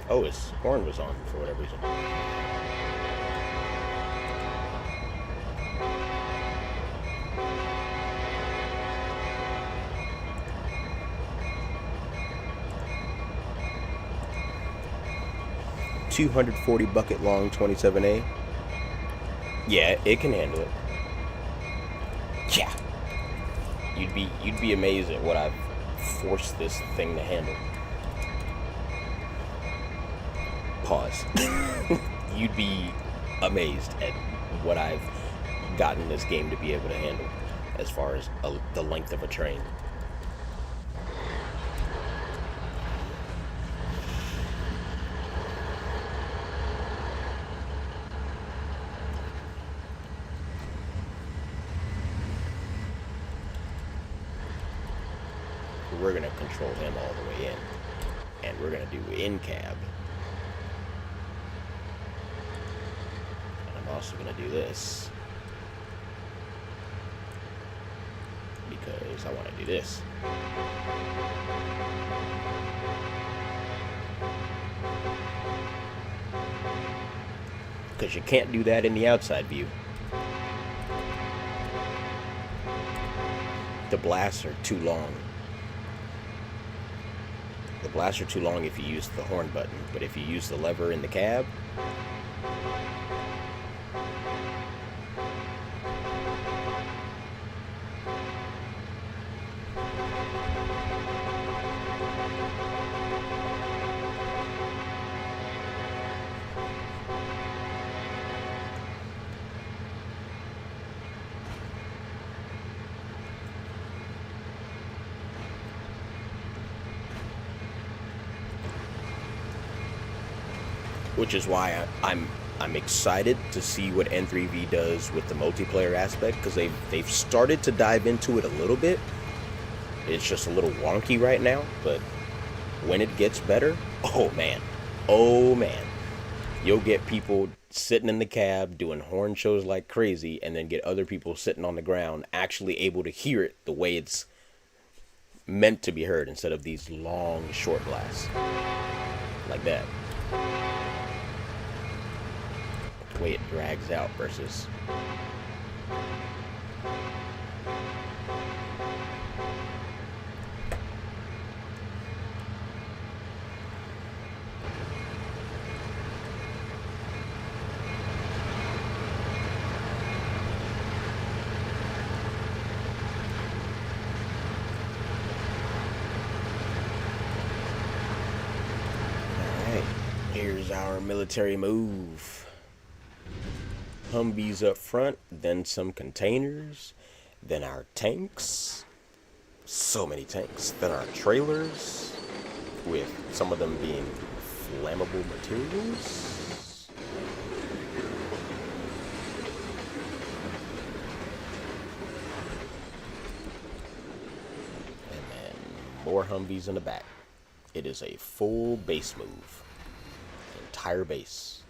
Speaker 1: Oh, his horn was on for whatever reason. $240 bucket long 27A. Yeah, it can handle it. Yeah. You'd be amazed at what I've forced this thing to handle. Pause. You'd be amazed at what I've gotten this game to be able to handle as far as the length of a train. We're going to control him all the way in. And we're going to do in-cab. And I'm also going to do this. Because I want to do this. Because you can't do that in the outside view. The blasts are too long. The blasts are too long if you use the horn button, but if you use the lever in the cab, which is why I'm excited to see what N3V does with the multiplayer aspect, because they've started to dive into it a little bit. It's just a little wonky right now, but when it gets better, oh man, you'll get people sitting in the cab doing horn shows like crazy, and then get other people sitting on the ground actually able to hear it the way it's meant to be heard, instead of these long short blasts like that. The way it drags out versus Here's our military move. Humvees up front, then some containers, then our tanks. So many tanks. Then our trailers, with some of them being flammable materials. And then more Humvees in the back. It is a full base move. Entire base.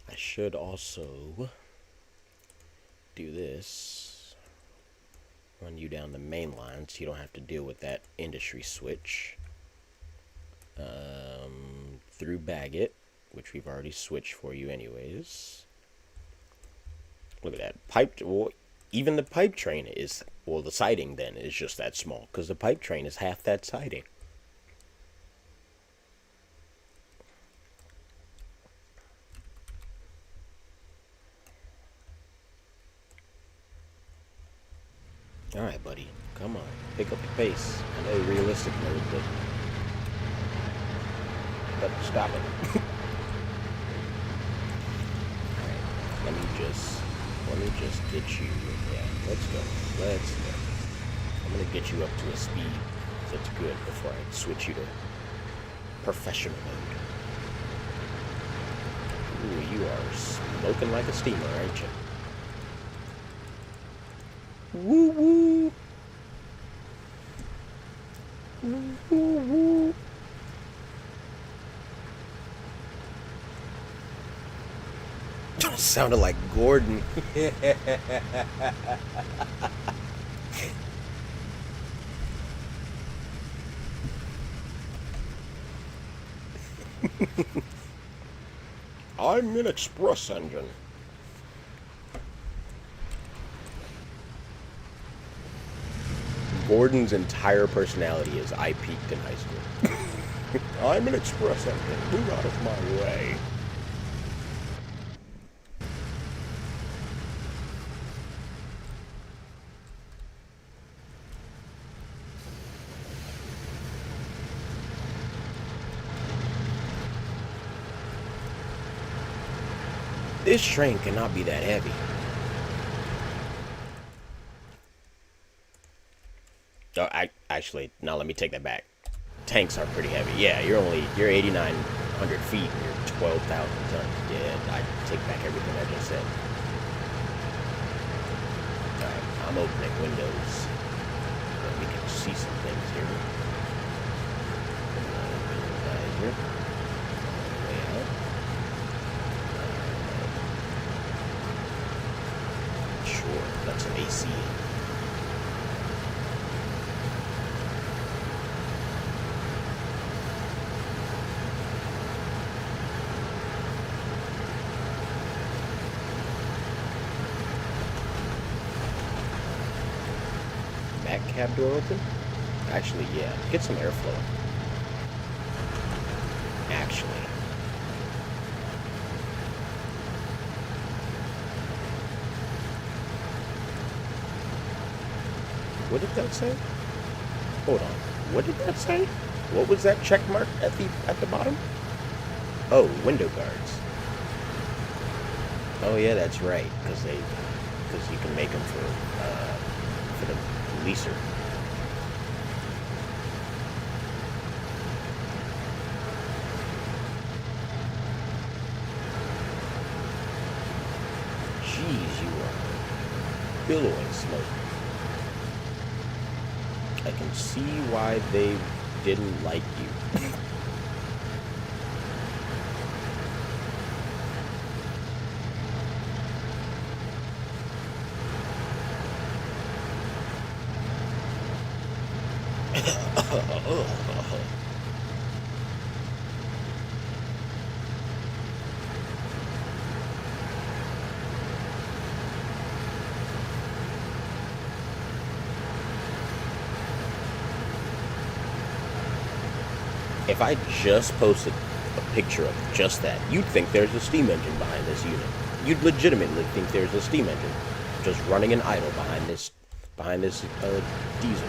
Speaker 1: I should also do this. Run you down the main line so you don't have to deal with that industry switch. Through Baggett, which we've already switched for you anyways. Look at that. Pipe, well, even the pipe train is, well, the siding then is just that small, because the pipe train is half that siding. Alright, buddy. Come on. Pick up the pace. I know realistic mode, but stop it. Alright. Let me just get you. Yeah, let's go. I'm gonna get you up to a speed that's good before I switch you to professional mode. Ooh, you are smoking like a steamer, aren't you? Woo woo. Woo woo woo. Sounded like Gordon. I'm an express engine. Gordon's entire personality is I peaked in high school. I'm an express engine. Move out of my way. This train cannot be that heavy. Oh, actually, no, let me take that back. Tanks are pretty heavy. Yeah, you're 8,900 feet and you're 12,000 tons. Yeah, I take back everything I just said. Alright, I'm opening windows so we can see some things here. Visor. Way out. Sure, that's some AC. Back cab door open? Actually, yeah. Get some airflow. Actually. What did that say? Hold on. What did that say? What was that check mark at the bottom? Oh, window guards. Oh yeah, that's right. Because you can make them for the leaser. Jeez, you are billowing smoke. I can see why they didn't like you. If I just posted a picture of just that, you'd think there's a steam engine behind this unit. You'd legitimately think there's a steam engine just running an idle behind this diesel.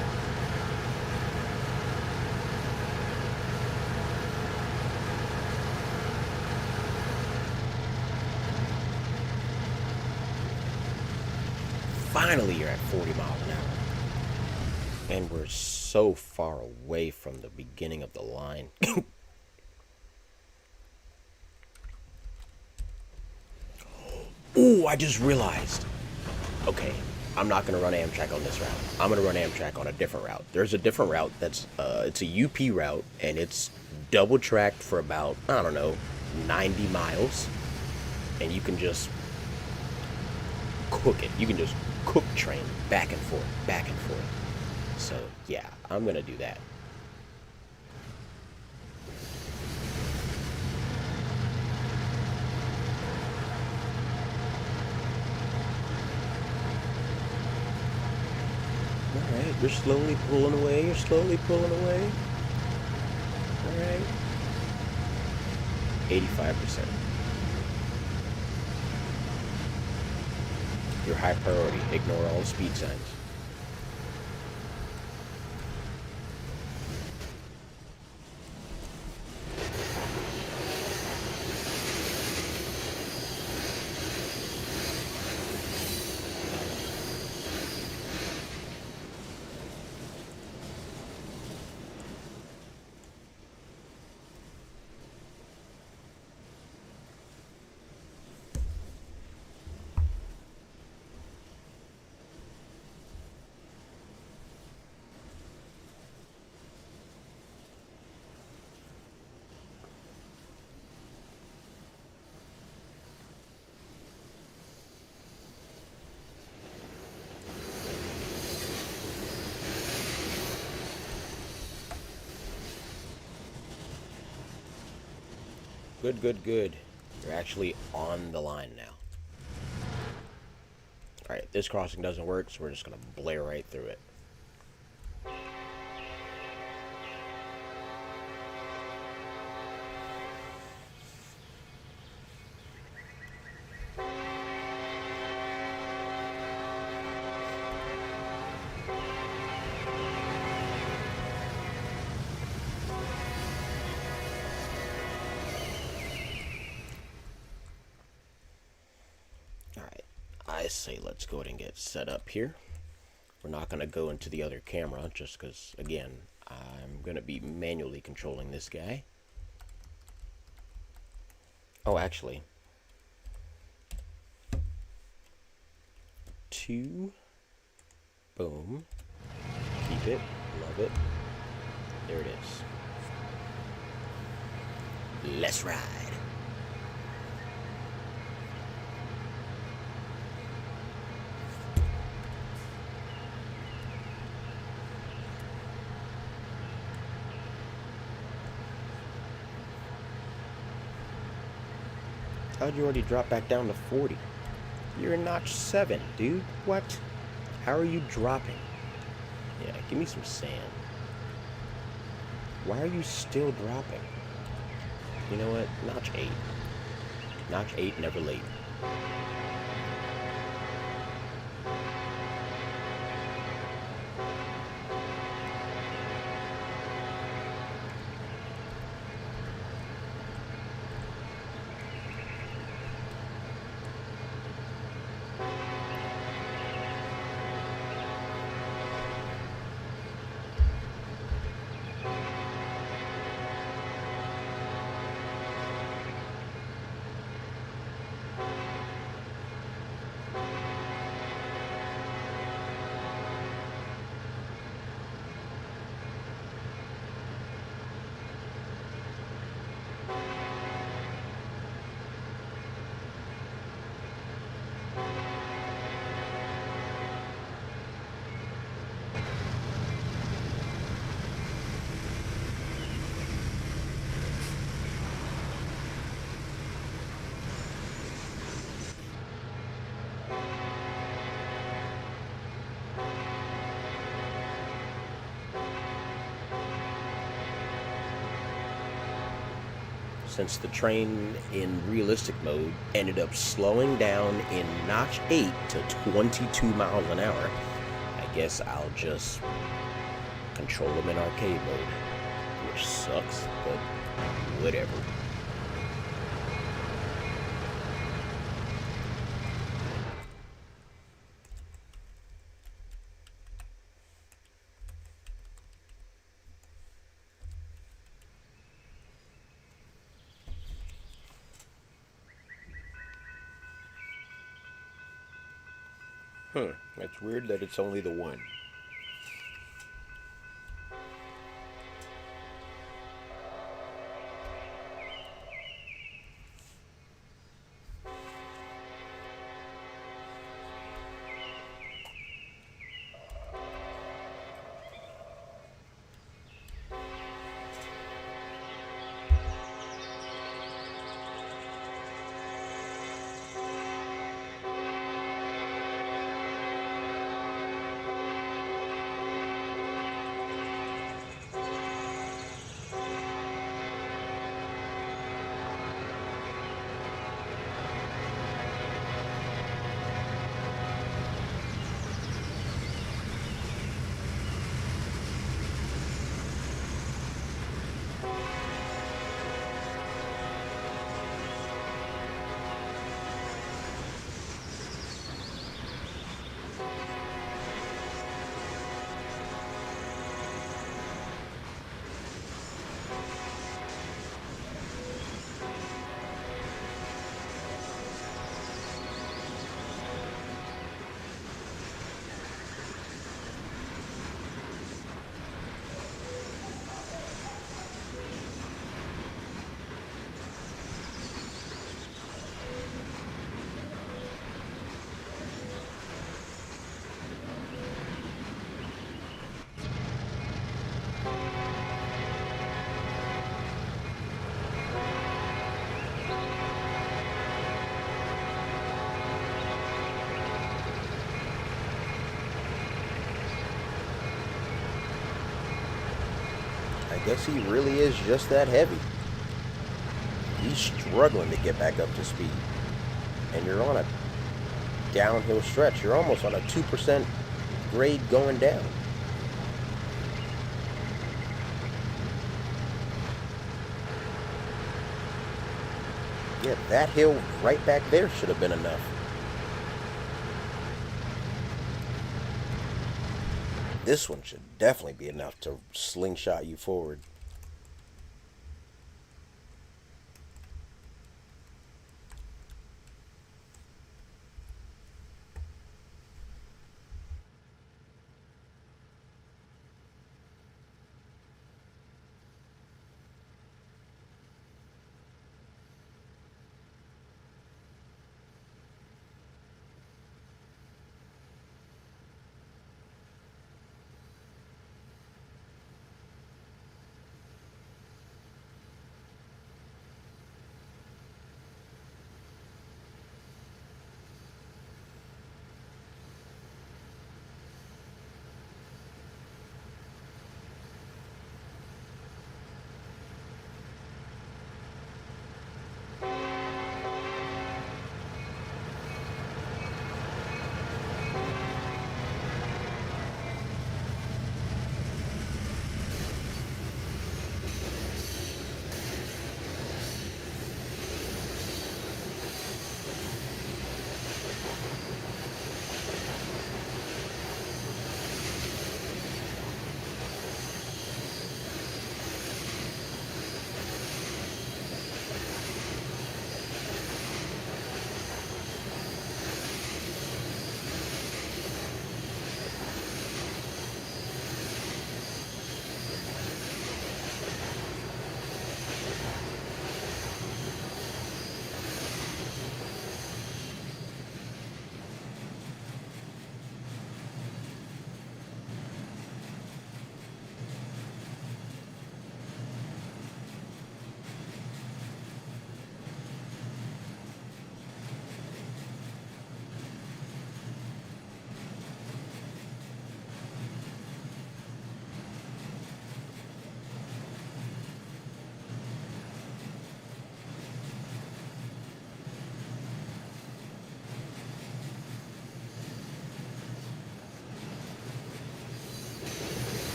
Speaker 1: Finally, you're at 40 miles an hour. And we're so far away from the beginning of the line. Ooh, I just realized. Okay, I'm not going to run Amtrak on this route. I'm going to run Amtrak on a different route. There's a different route that's, it's a UP route, and it's double tracked for about, I don't know, 90 miles. And you can just cook it. You can just cook train back and forth, back and forth. So, yeah, I'm going to do that. Alright, you're slowly pulling away, you're slowly pulling away. Alright. 85%. Your high priority, ignore all the speed signs. Good, good, good. You're actually on the line now. Alright, this crossing doesn't work, so we're just going to blare right through it. I say let's go ahead and get set up here. We're not going to go into the other camera just because, again, I'm going to be manually controlling this guy. Oh, actually. 2. Boom. Keep it. Love it. There it is. Let's ride. How'd you already drop back down to 40? You're in notch 7, dude. What? How are you dropping? Yeah, give me some sand. Why are you still dropping? You know what? Notch 8. Notch 8, never late. since the train in realistic mode ended up slowing down in notch 8 to 22 miles an hour. I guess I'll just control them in arcade mode, which sucks, but whatever. That's weird that it's only the one. I guess he really is just that heavy. He's struggling to get back up to speed. And you're on a downhill stretch. You're almost on a 2% grade going down. Yeah, that hill right back there should have been enough. This one should definitely be enough to slingshot you forward.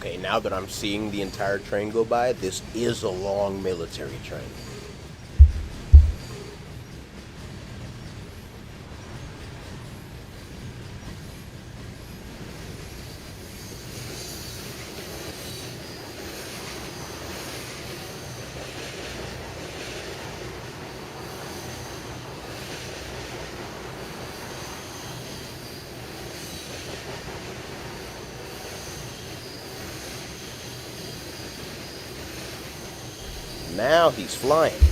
Speaker 1: Okay, now that I'm seeing the entire train go by, this is a long military train. Now he's flying.